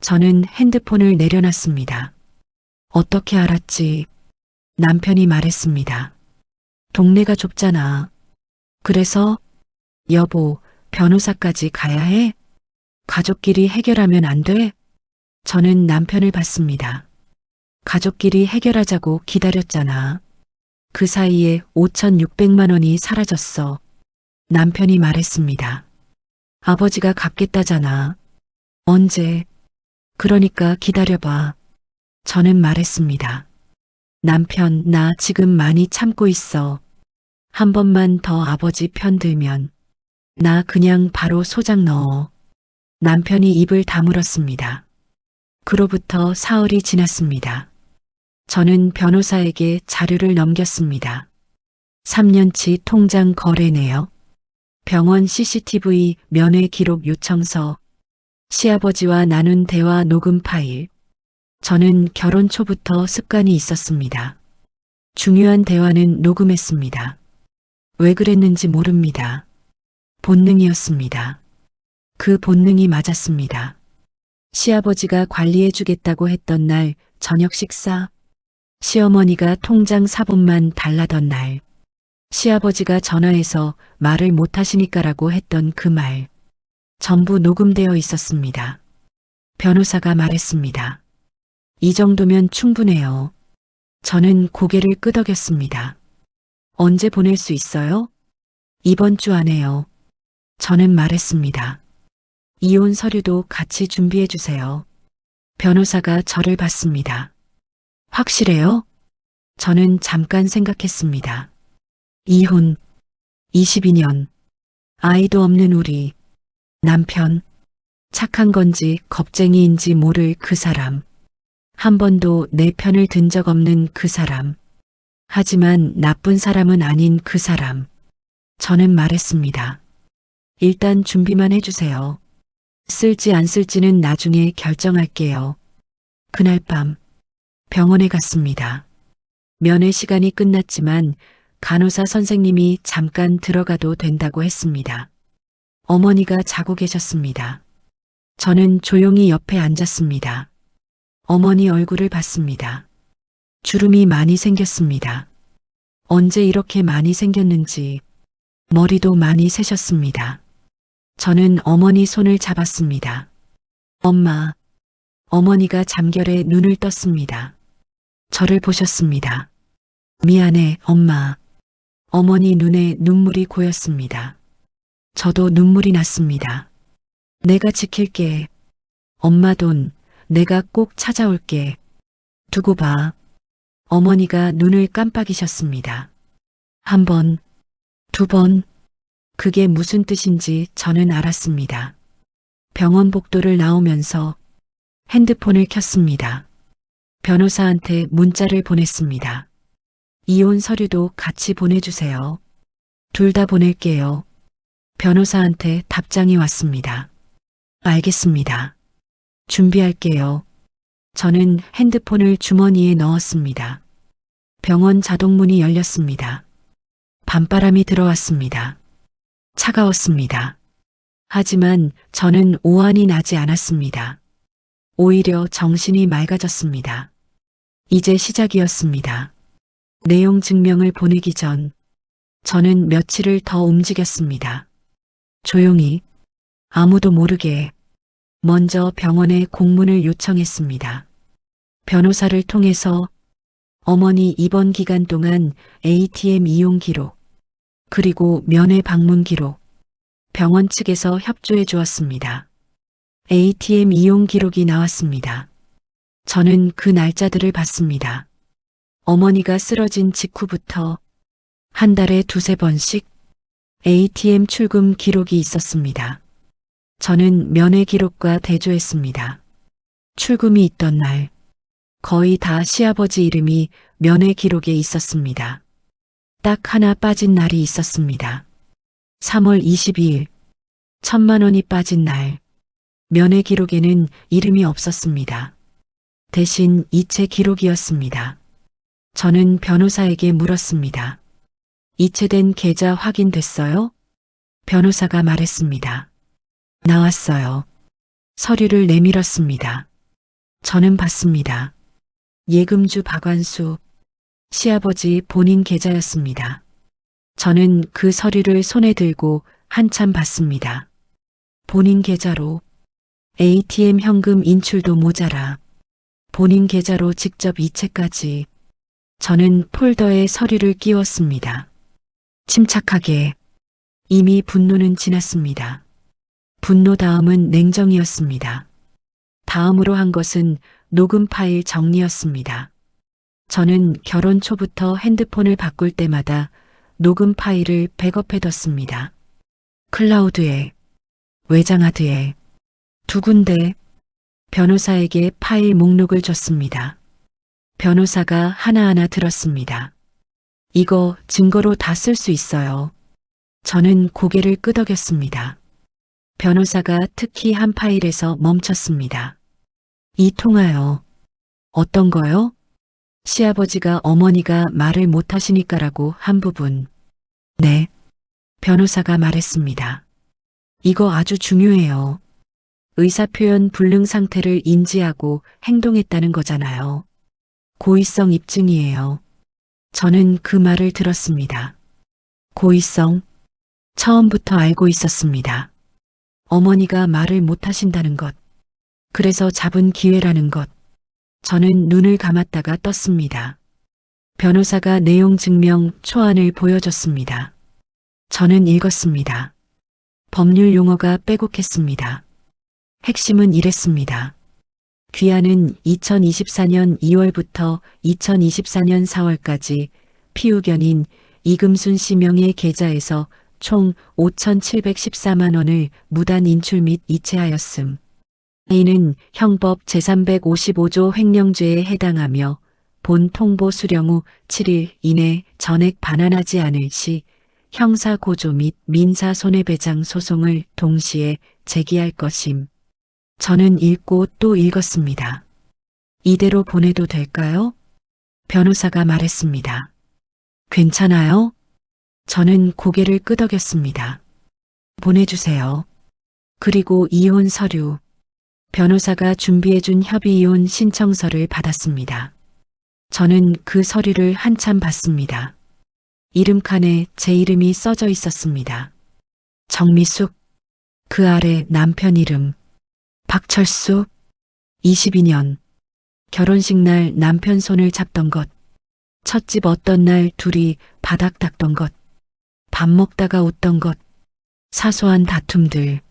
저는 핸드폰을 내려놨습니다. 어떻게 알았지? 남편이 말했습니다. 동네가 좁잖아. 그래서 여보, 변호사까지 가야 해? 가족끼리 해결하면 안 돼? 저는 남편을 봤습니다. 가족끼리 해결하자고 기다렸잖아. 그 사이에 5,600만 원이 사라졌어. 남편이 말했습니다. 아버지가 갚겠다잖아. 언제? 그러니까 기다려봐. 저는 말했습니다. 남편, 나 지금 많이 참고 있어. 한 번만 더 아버지 편 들면 나 그냥 바로 소장 넣어. 남편이 입을 다물었습니다. 그로부터 사흘이 지났습니다. 저는 변호사에게 자료를 넘겼습니다. 3년치 통장 거래내역, 병원 CCTV 면회 기록 요청서, 시아버지와 나눈 대화 녹음 파일. 저는 결혼 초부터 습관이 있었습니다. 중요한 대화는 녹음했습니다. 왜 그랬는지 모릅니다. 본능이었습니다. 그 본능이 맞았습니다. 시아버지가 관리해주겠다고 했던 날 저녁 식사, 시어머니가 통장 사본만 달라던 날, 시아버지가 전화해서 말을 못하시니까라고 했던 그 말, 전부 녹음되어 있었습니다. 변호사가 말했습니다. 이 정도면 충분해요. 저는 고개를 끄덕였습니다. 언제 보낼 수 있어요? 이번 주 안에요. 저는 말했습니다. 이혼 서류도 같이 준비해 주세요. 변호사가 저를 봤습니다. 확실해요? 저는 잠깐 생각했습니다. 이혼, 22년, 아이도 없는 우리, 남편, 착한 건지 겁쟁이인지 모를 그 사람, 한 번도 내 편을 든 적 없는 그 사람, 하지만 나쁜 사람은 아닌 그 사람. 저는 말했습니다. 일단 준비만 해주세요. 쓸지 안 쓸지는 나중에 결정할게요. 그날 밤 병원에 갔습니다. 면회 시간이 끝났지만 간호사 선생님이 잠깐 들어가도 된다고 했습니다. 어머니가 자고 계셨습니다. 저는 조용히 옆에 앉았습니다. 어머니 얼굴을 봤습니다. 주름이 많이 생겼습니다. 언제 이렇게 많이 생겼는지 머리도 많이 새셨습니다. 저는 어머니 손을 잡았습니다. 엄마. 어머니가 잠결에 눈을 떴습니다. 저를 보셨습니다. 미안해, 엄마. 어머니 눈에 눈물이 고였습니다. 저도 눈물이 났습니다. 내가 지킬게. 엄마 돈, 내가 꼭 찾아올게. 두고 봐. 어머니가 눈을 깜빡이셨습니다. 한 번, 두 번, 그게 무슨 뜻인지 저는 알았습니다. 병원 복도를 나오면서 핸드폰을 켰습니다. 변호사한테 문자를 보냈습니다. 이혼 서류도 같이 보내주세요. 둘 다 보낼게요. 변호사한테 답장이 왔습니다. 알겠습니다. 준비할게요. 저는 핸드폰을 주머니에 넣었습니다. 병원 자동문이 열렸습니다. 밤바람이 들어왔습니다. 차가웠습니다. 하지만 저는 오한이 나지 않았습니다. 오히려 정신이 맑아졌습니다. 이제 시작이었습니다. 내용 증명을 보내기 전 저는 며칠을 더 움직였습니다. 조용히, 아무도 모르게 먼저 병원에 공문을 요청했습니다. 변호사를 통해서 어머니 입원 기간 동안 ATM 이용 기록, 그리고 면회 방문 기록, 병원 측에서 협조해 주었습니다. ATM 이용 기록이 나왔습니다. 저는 그 날짜들을 봤습니다. 어머니가 쓰러진 직후부터 한 달에 두세 번씩 ATM 출금 기록이 있었습니다. 저는 면회 기록과 대조했습니다. 출금이 있던 날, 거의 다 시아버지 이름이 면회 기록에 있었습니다. 딱 하나 빠진 날이 있었습니다. 3월 22일, 1,000만 원이 빠진 날, 면회 기록에는 이름이 없었습니다. 대신 이체 기록이었습니다. 저는 변호사에게 물었습니다. 이체된 계좌 확인됐어요? 변호사가 말했습니다. 나왔어요. 서류를 내밀었습니다. 저는 봤습니다. 예금주 박완수, 시아버지 본인 계좌였습니다. 저는 그 서류를 손에 들고 한참 봤습니다. 본인 계좌로 ATM 현금 인출도 모자라 본인 계좌로 직접 이체까지 저는 폴더에 서류를 끼웠습니다. 침착하게. 이미 분노는 지났습니다. 분노 다음은 냉정이었습니다. 다음으로 한 것은 녹음 파일 정리였습니다. 저는 결혼 초부터 핸드폰을 바꿀 때마다 녹음 파일을 백업해뒀습니다. 클라우드에, 외장하드에, 두 군데 변호사에게 파일 목록을 줬습니다. 변호사가 하나하나 들었습니다. 이거 증거로 다 쓸 수 있어요. 저는 고개를 끄덕였습니다. 변호사가 특히 한 파일에서 멈췄습니다. 이 통화요. 어떤 거요? 시아버지가 어머니가 말을 못하시니까라고 한 부분. 네. 변호사가 말했습니다. 이거 아주 중요해요. 의사표현 불능 상태를 인지하고 행동했다는 거잖아요. 고의성 입증이에요. 저는 그 말을 들었습니다. 고의성? 처음부터 알고 있었습니다. 어머니가 말을 못하신다는 것. 그래서 잡은 기회라는 것. 저는 눈을 감았다가 떴습니다. 변호사가 내용 증명 초안을 보여줬습니다. 저는 읽었습니다. 법률 용어가 빼곡했습니다. 핵심은 이랬습니다. 귀하는 2024년 2월부터 2024년 4월까지 피후견인 이금순 씨 명의 계좌에서 총 5,714만 원을 무단 인출 및 이체하였음. 이는 형법 제355조 횡령죄에 해당하며 본 통보 수령 후 7일 이내 전액 반환하지 않을 시 형사 고조 및 민사 손해배상 소송을 동시에 제기할 것임. 저는 읽고 또 읽었습니다. 이대로 보내도 될까요? 변호사가 말했습니다. 괜찮아요? 저는 고개를 끄덕였습니다. 보내주세요. 그리고 이혼 서류. 변호사가 준비해준 협의이혼 신청서를 받았습니다. 저는 그 서류를 한참 봤습니다. 이름칸에 제 이름이 써져 있었습니다. 정미숙. 그 아래 남편 이름. 박철수. 22년. 결혼식 날 남편 손을 잡던 것. 첫집 어떤 날 둘이 바닥 닦던 것. 밥 먹다가 웃던 것. 사소한 다툼들.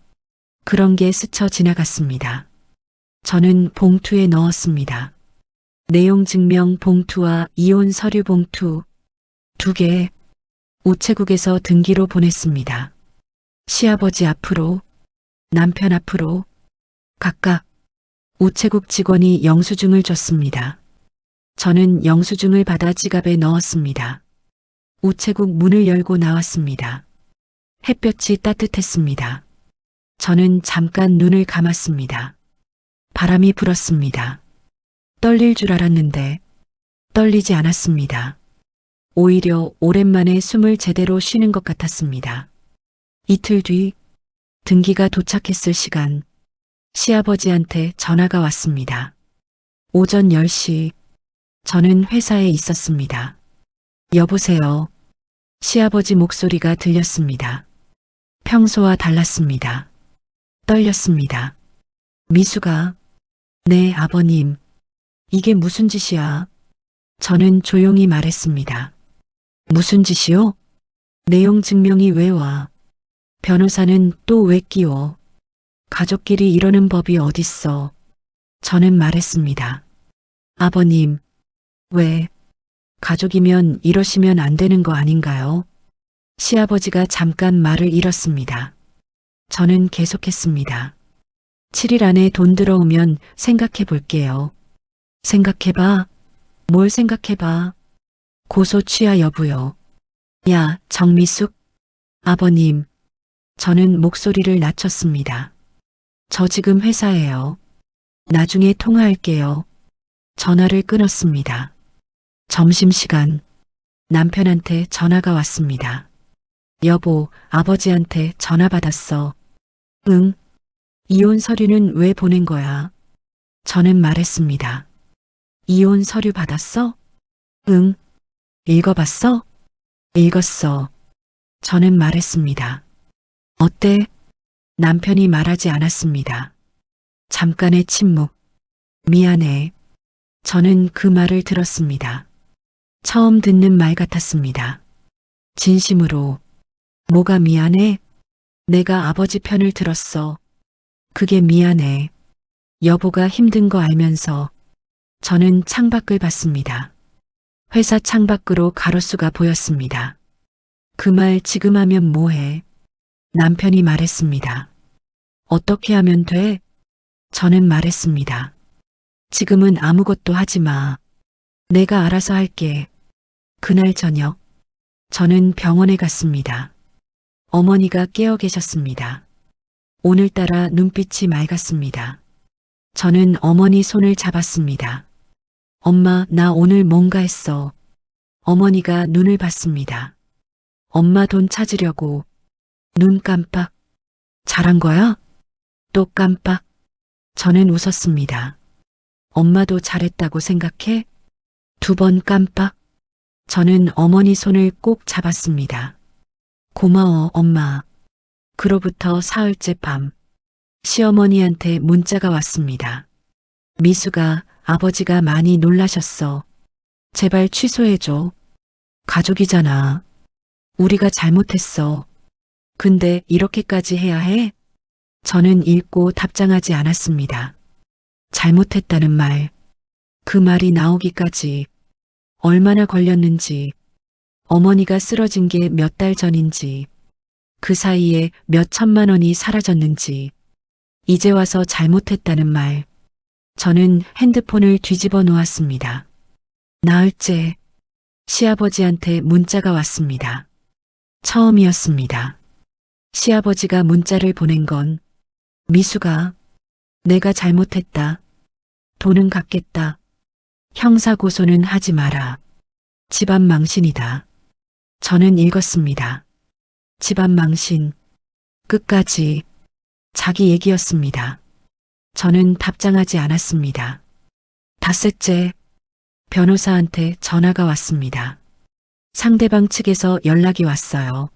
그런 게 스쳐 지나갔습니다. 저는 봉투에 넣었습니다. 내용 증명 봉투와 이혼 서류 봉투 2개 우체국에서 등기로 보냈습니다. 시아버지 앞으로, 남편 앞으로 각각 우체국 직원이 영수증을 줬습니다. 저는 영수증을 받아 지갑에 넣었습니다. 우체국 문을 열고 나왔습니다. 햇볕이 따뜻했습니다. 저는 잠깐 눈을 감았습니다. 바람이 불었습니다. 떨릴 줄 알았는데 떨리지 않았습니다. 오히려 오랜만에 숨을 제대로 쉬는 것 같았습니다. 이틀 뒤 등기가 도착했을 시간 시아버지한테 전화가 왔습니다. 오전 10시 저는 회사에 있었습니다. 여보세요. 시아버지 목소리가 들렸습니다. 평소와 달랐습니다. 떨렸습니다. 미수가 네 아버님. 이게 무슨 짓이야? 저는 조용히 말했습니다. 무슨 짓이요? 내용 증명이 왜 와? 변호사는 또 왜 끼워? 가족끼리 이러는 법이 어딨어? 저는 말했습니다. 아버님, 왜? 가족이면 이러시면 안 되는 거 아닌가요? 시아버지가 잠깐 말을 잃었습니다. 저는 계속했습니다. 7일 안에 돈 들어오면 생각해 볼게요. 생각해봐. 뭘 생각해봐. 고소 취하 여부요. 야, 정미숙. 아버님. 저는 목소리를 낮췄습니다. 저 지금 회사에요. 나중에 통화할게요. 전화를 끊었습니다. 점심시간. 남편한테 전화가 왔습니다. 여보, 아버지한테 전화 받았어. 응. 이혼 서류는 왜 보낸 거야? 저는 말했습니다. 이혼 서류 받았어? 응. 읽어봤어? 읽었어. 저는 말했습니다. 어때? 남편이 말하지 않았습니다. 잠깐의 침묵. 미안해. 저는 그 말을 들었습니다. 처음 듣는 말 같았습니다. 진심으로. 뭐가 미안해? 내가 아버지 편을 들었어. 그게 미안해. 여보가 힘든 거 알면서 저는 창밖을 봤습니다. 회사 창밖으로 가로수가 보였습니다. 그 말 지금 하면 뭐해? 남편이 말했습니다. 어떻게 하면 돼? 저는 말했습니다. 지금은 아무것도 하지 마. 내가 알아서 할게. 그날 저녁, 저는 병원에 갔습니다. 어머니가 깨어 계셨습니다. 오늘따라 눈빛이 맑았습니다. 저는 어머니 손을 잡았습니다. 엄마, 나 오늘 뭔가 했어. 어머니가 눈을 봤습니다. 엄마 돈 찾으려고. 눈 깜빡. 잘한 거야? 또 깜빡. 저는 웃었습니다. 엄마도 잘했다고 생각해? 2번 깜빡. 저는 어머니 손을 꼭 잡았습니다. 고마워, 엄마. 그로부터 사흘째 밤, 시어머니한테 문자가 왔습니다. 미수가, 아버지가 많이 놀라셨어. 제발 취소해줘. 가족이잖아. 우리가 잘못했어. 근데 이렇게까지 해야 해? 저는 읽고 답장하지 않았습니다. 잘못했다는 말, 그 말이 나오기까지 얼마나 걸렸는지, 어머니가 쓰러진 게 몇 달 전인지, 그 사이에 몇 천만 원이 사라졌는지, 이제 와서 잘못했다는 말, 저는 핸드폰을 뒤집어 놓았습니다. 나흘째 시아버지한테 문자가 왔습니다. 처음이었습니다. 시아버지가 문자를 보낸 건 미수가 내가 잘못했다. 돈은 갚겠다. 형사고소는 하지 마라. 집안 망신이다. 저는 읽었습니다. 집안 망신. 끝까지 자기 얘기였습니다. 저는 답장하지 않았습니다. 닷새째 변호사한테 전화가 왔습니다. 상대방 측에서 연락이 왔어요.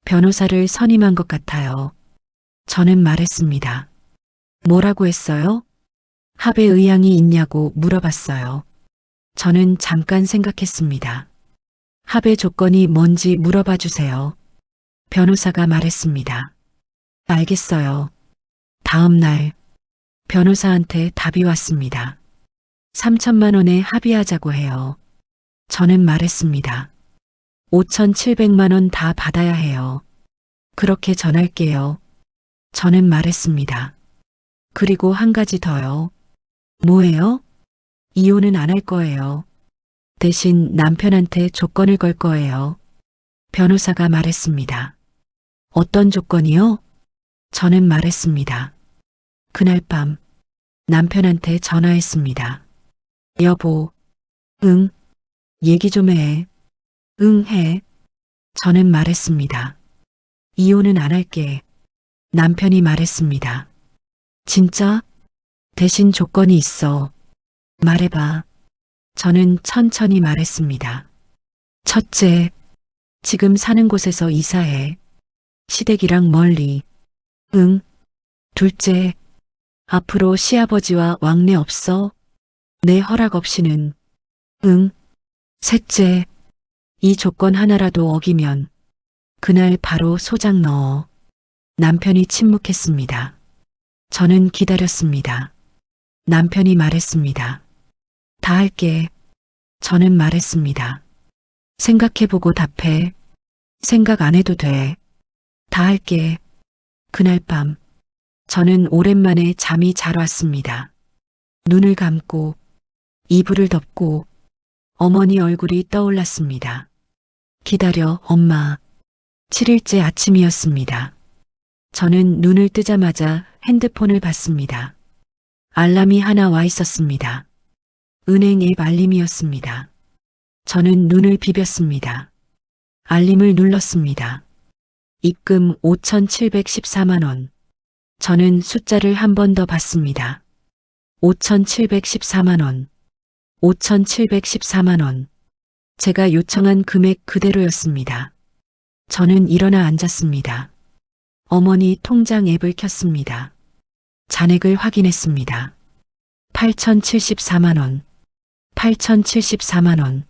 변호사를 선임한 것 같아요. 저는 말했습니다. 뭐라고 했어요? 합의 의향이 있냐고 물어봤어요. 저는 잠깐 생각했습니다. 합의 조건이 뭔지 물어봐 주세요. 변호사가 말했습니다. 알겠어요. 다음 날 변호사한테 답이 왔습니다. 3천만 원에 합의하자고 해요. 저는 말했습니다. 5,700만 원 다 받아야 해요. 그렇게 전할게요. 저는 말했습니다. 그리고 한 가지 더요. 뭐예요? 이혼은 안 할 거예요. 대신 남편한테 조건을 걸 거예요. 변호사가 말했습니다. 어떤 조건이요? 저는 말했습니다. 그날 밤 남편한테 전화했습니다. 여보, 응, 얘기 좀 해. 응, 해. 저는 말했습니다. 이혼은 안 할게. 남편이 말했습니다. 진짜? 대신 조건이 있어. 말해봐. 저는 천천히 말했습니다. 첫째, 지금 사는 곳에서 이사해. 시댁이랑 멀리. 응. 둘째, 앞으로 시아버지와 왕래 없어? 내 허락 없이는. 응. 셋째, 이 조건 하나라도 어기면 그날 바로 소장 넣어. 남편이 침묵했습니다. 저는 기다렸습니다. 남편이 말했습니다. 다 할게. 저는 말했습니다. 생각해보고 답해. 생각 안 해도 돼. 다 할게. 그날 밤 저는 오랜만에 잠이 잘 왔습니다. 눈을 감고 이불을 덮고 어머니 얼굴이 떠올랐습니다. 기다려, 엄마. 7일째 아침이었습니다. 저는 눈을 뜨자마자 핸드폰을 봤습니다. 알람이 하나 와 있었습니다. 은행 앱 알림이었습니다. 저는 눈을 비볐습니다. 알림을 눌렀습니다. 입금 5,714만 원. 저는 숫자를 한 번 더 봤습니다. 5,714만 원. 5,714만 원. 제가 요청한 금액 그대로였습니다. 저는 일어나 앉았습니다. 어머니 통장 앱을 켰습니다. 잔액을 확인했습니다. 8,074만 원. 8,074만 원.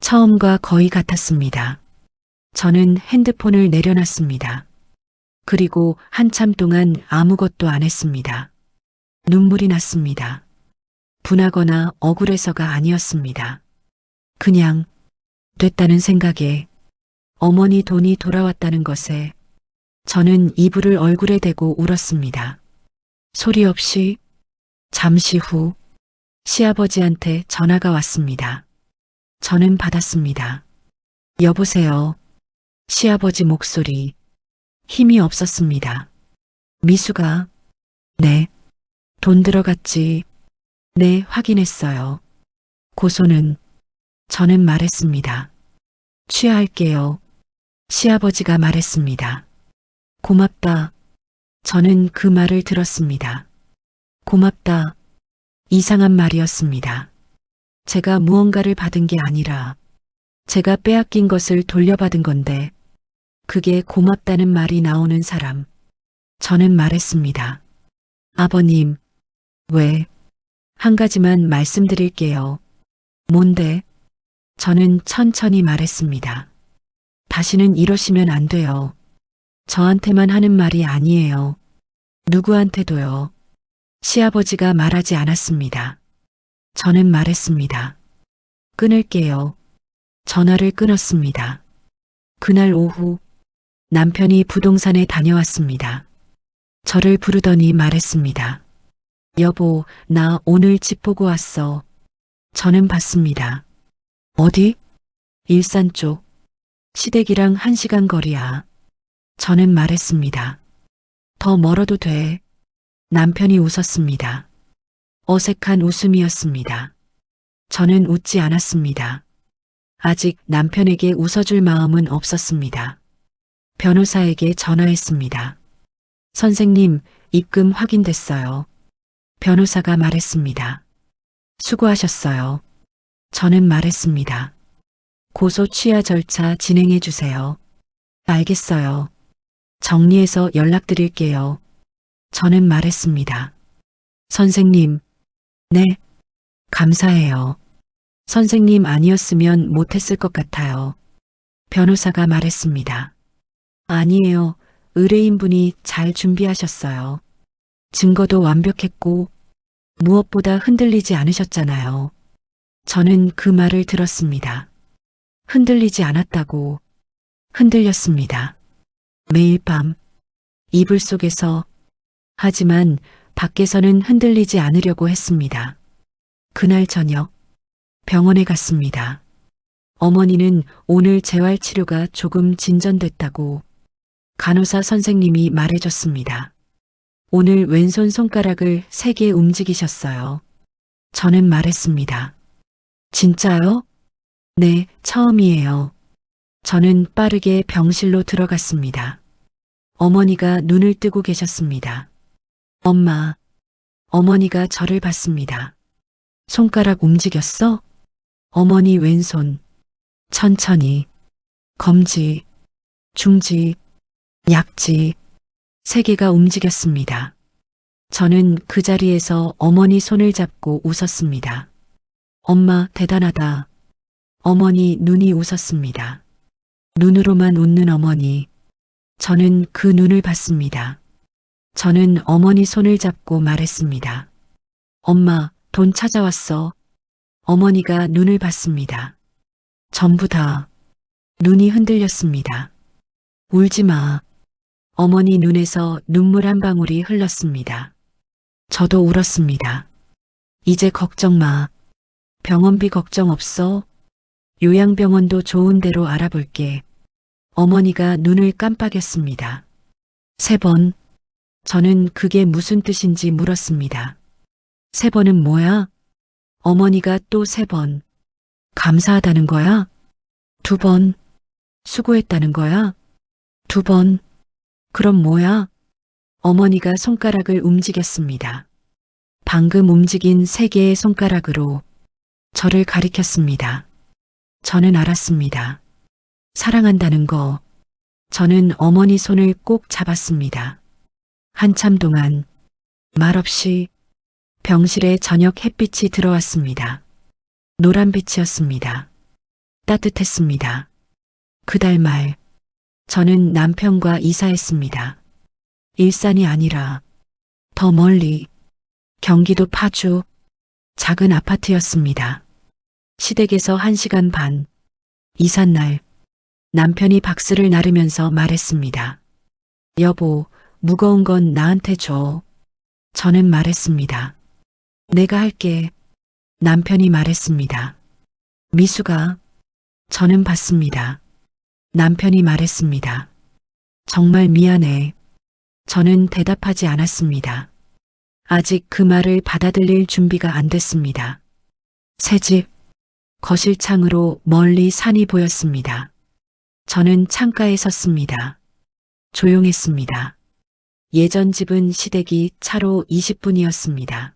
처음과 거의 같았습니다. 저는 핸드폰을 내려놨습니다. 그리고 한참 동안 아무것도 안 했습니다. 눈물이 났습니다. 분하거나 억울해서가 아니었습니다. 그냥 됐다는 생각에, 어머니 돈이 돌아왔다는 것에 저는 이불을 얼굴에 대고 울었습니다. 소리 없이. 잠시 후 시아버지한테 전화가 왔습니다. 저는 받았습니다. 여보세요. 시아버지 목소리. 힘이 없었습니다. 미수가. 네. 돈 들어갔지. 네, 확인했어요. 고소는. 저는 말했습니다. 취하할게요. 시아버지가 말했습니다. 고맙다. 저는 그 말을 들었습니다. 고맙다. 이상한 말이었습니다. 제가 무언가를 받은 게 아니라 제가 빼앗긴 것을 돌려받은 건데 그게 고맙다는 말이 나오는 사람. 저는 말했습니다. 아버님, 왜? 한 가지만 말씀드릴게요. 뭔데? 저는 천천히 말했습니다. 다시는 이러시면 안 돼요. 저한테만 하는 말이 아니에요. 누구한테도요. 시아버지가 말하지 않았습니다. 저는 말했습니다. 끊을게요. 전화를 끊었습니다. 그날 오후 남편이 부동산에 다녀왔습니다. 저를 부르더니 말했습니다. 여보, 나 오늘 집 보고 왔어. 저는 봤습니다. 어디? 일산 쪽. 시댁이랑 1시간 거리야. 저는 말했습니다. 더 멀어도 돼. 남편이 웃었습니다. 어색한 웃음이었습니다. 저는 웃지 않았습니다. 아직 남편에게 웃어줄 마음은 없었습니다. 변호사에게 전화했습니다. 선생님, 입금 확인됐어요. 변호사가 말했습니다. 수고하셨어요. 저는 말했습니다. 고소 취하 절차 진행해 주세요. 알겠어요. 정리해서 연락드릴게요. 저는 말했습니다. 선생님. 네. 감사해요. 선생님 아니었으면 못했을 것 같아요. 변호사가 말했습니다. 아니에요. 의뢰인분이 잘 준비하셨어요. 증거도 완벽했고 무엇보다 흔들리지 않으셨잖아요. 저는 그 말을 들었습니다. 흔들리지 않았다고. 흔들렸습니다. 매일 밤 이불 속에서. 하지만 밖에서는 흔들리지 않으려고 했습니다. 그날 저녁 병원에 갔습니다. 어머니는 오늘 재활치료가 조금 진전됐다고 간호사 선생님이 말해줬습니다. 오늘 왼손 손가락을 3개 움직이셨어요. 저는 말했습니다. 진짜요? 네, 처음이에요. 저는 빠르게 병실로 들어갔습니다. 어머니가 눈을 뜨고 계셨습니다. 엄마. 어머니가 저를 봤습니다. 손가락 움직였어? 어머니 왼손. 천천히. 검지, 중지, 약지. 3개가 움직였습니다. 저는 그 자리에서 어머니 손을 잡고 웃었습니다. 엄마 대단하다. 어머니 눈이 웃었습니다. 눈으로만 웃는 어머니. 저는 그 눈을 봤습니다. 저는 어머니 손을 잡고 말했습니다. 엄마, 돈 찾아왔어. 어머니가 눈을 봤습니다. 전부 다. 눈이 흔들렸습니다. 울지 마. 어머니 눈에서 눈물 한 방울이 흘렀습니다. 저도 울었습니다. 이제 걱정 마. 병원비 걱정 없어. 요양병원도 좋은 데로 알아볼게. 어머니가 눈을 깜빡였습니다. 3번. 저는 그게 무슨 뜻인지 물었습니다. 3번은 뭐야? 어머니가 또 3번. 감사하다는 거야? 2번. 수고했다는 거야? 2번. 그럼 뭐야? 어머니가 손가락을 움직였습니다. 방금 움직인 3개의 손가락으로 저를 가리켰습니다. 저는 알았습니다. 사랑한다는 거. 저는 어머니 손을 꼭 잡았습니다. 한참 동안 말없이 병실에 저녁 햇빛이 들어왔습니다. 노란빛이었습니다. 따뜻했습니다. 그달 말, 저는 남편과 이사했습니다. 일산이 아니라 더 멀리 경기도 파주 작은 아파트였습니다. 시댁에서 1시간 반. 이삿날 남편이 박스를 나르면서 말했습니다. 여보, 무거운 건 나한테 줘. 저는 말했습니다. 내가 할게. 남편이 말했습니다. 미수가. 저는 받습니다. 남편이 말했습니다. 정말 미안해. 저는 대답하지 않았습니다. 아직 그 말을 받아들일 준비가 안 됐습니다. 새집, 거실 창으로 멀리 산이 보였습니다. 저는 창가에 섰습니다. 조용했습니다. 예전 집은 시댁이 차로 20분이었습니다.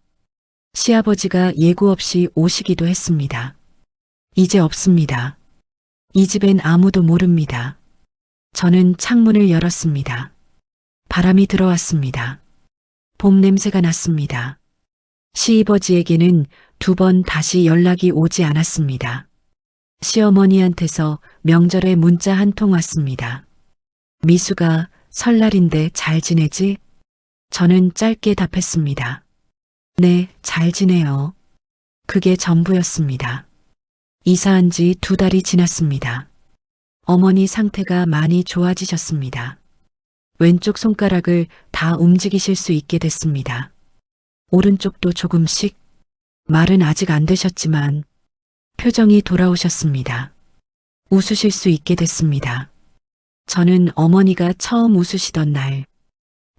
시아버지가 예고 없이 오시기도 했습니다. 이제 없습니다. 이 집엔 아무도 모릅니다. 저는 창문을 열었습니다. 바람이 들어왔습니다. 봄 냄새가 났습니다. 시아버지에게는 2번 다시 연락이 오지 않았습니다. 시어머니한테서 명절에 문자 한 통 왔습니다. 미수가 설날인데 잘 지내지? 저는 짧게 답했습니다. 네, 잘 지내요. 그게 전부였습니다. 이사한 지 2달이 지났습니다. 어머니 상태가 많이 좋아지셨습니다. 왼쪽 손가락을 다 움직이실 수 있게 됐습니다. 오른쪽도 조금씩. 말은 아직 안 되셨지만 표정이 돌아오셨습니다. 웃으실 수 있게 됐습니다. 저는 어머니가 처음 웃으시던 날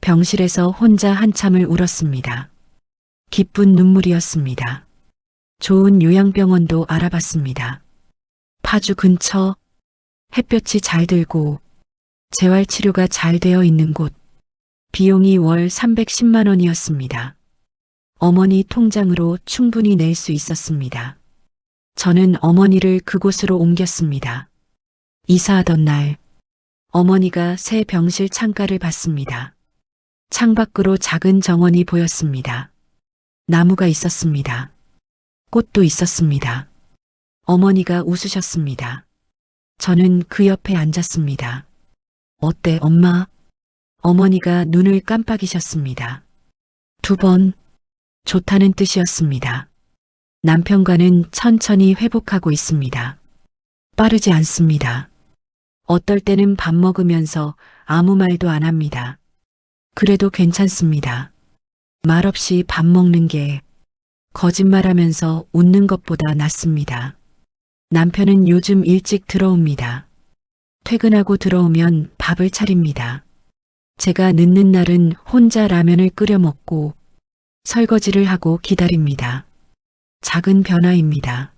병실에서 혼자 한참을 울었습니다. 기쁜 눈물이었습니다. 좋은 요양병원도 알아봤습니다. 파주 근처, 햇볕이 잘 들고 재활치료가 잘 되어 있는 곳. 비용이 월 310만 원이었습니다. 어머니 통장으로 충분히 낼 수 있었습니다. 저는 어머니를 그곳으로 옮겼습니다. 이사하던 날, 어머니가 새 병실 창가를 봤습니다. 창밖으로 작은 정원이 보였습니다. 나무가 있었습니다. 꽃도 있었습니다. 어머니가 웃으셨습니다. 저는 그 옆에 앉았습니다. 어때, 엄마? 어머니가 눈을 깜빡이셨습니다. 2번, 좋다는 뜻이었습니다. 남편과는 천천히 회복하고 있습니다. 빠르지 않습니다. 어떨 때는 밥 먹으면서 아무 말도 안 합니다. 그래도 괜찮습니다. 말없이 밥 먹는 게 거짓말하면서 웃는 것보다 낫습니다. 남편은 요즘 일찍 들어옵니다. 퇴근하고 들어오면 밥을 차립니다. 제가 늦는 날은 혼자 라면을 끓여 먹고 설거지를 하고 기다립니다. 작은 변화입니다.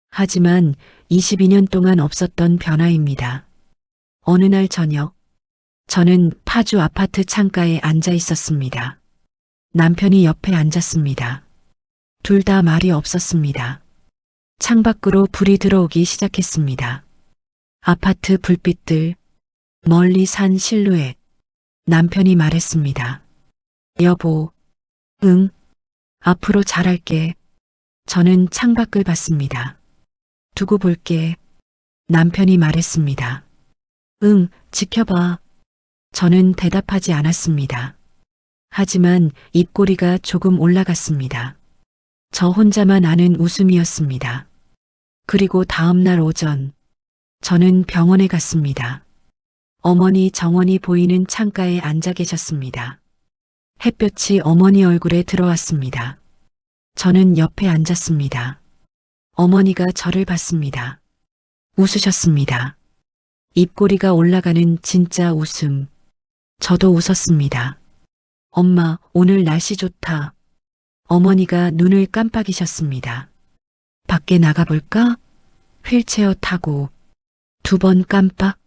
하지만 22년 동안 없었던 변화입니다. 어느 날 저녁, 저는 파주 아파트 창가에 앉아 있었습니다. 남편이 옆에 앉았습니다. 둘 다 말이 없었습니다. 창밖으로 불이 들어오기 시작했습니다. 아파트 불빛들, 멀리 산 실루엣. 남편이 말했습니다. 여보, 응, 앞으로 잘할게. 저는 창밖을 봤습니다. 두고 볼게. 남편이 말했습니다. 응, 지켜봐. 저는 대답하지 않았습니다. 하지만 입꼬리가 조금 올라갔습니다. 저 혼자만 아는 웃음이었습니다. 그리고 다음 날 오전, 저는 병원에 갔습니다. 어머니 정원이 보이는 창가에 앉아 계셨습니다. 햇볕이 어머니 얼굴에 들어왔습니다. 저는 옆에 앉았습니다. 어머니가 저를 봤습니다. 웃으셨습니다. 입꼬리가 올라가는 진짜 웃음. 저도 웃었습니다. 엄마, 오늘 날씨 좋다. 어머니가 눈을 깜빡이셨습니다. 밖에 나가볼까? 휠체어 타고 2번 깜빡.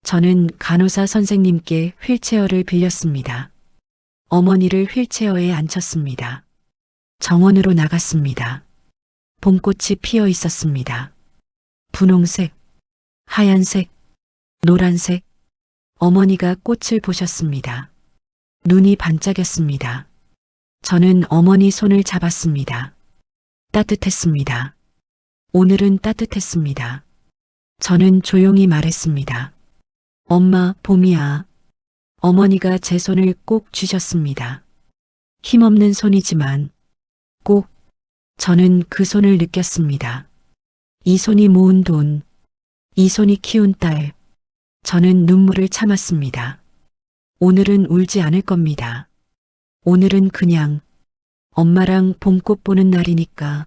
저는 간호사 선생님께 휠체어를 빌렸습니다. 어머니를 휠체어에 앉혔습니다. 정원으로 나갔습니다. 봄꽃이 피어 있었습니다. 분홍색, 하얀색, 노란색. 어머니가 꽃을 보셨습니다. 눈이 반짝였습니다. 저는 어머니 손을 잡았습니다. 따뜻했습니다. 오늘은 따뜻했습니다. 저는 조용히 말했습니다. 엄마, 봄이야. 어머니가 제 손을 꼭 쥐셨습니다. 힘없는 손이지만 꼭 저는 그 손을 느꼈습니다. 이 손이 모은 돈, 이 손이 키운 딸. 저는 눈물을 참았습니다. 오늘은 울지 않을 겁니다. 오늘은 그냥 엄마랑 봄꽃 보는 날이니까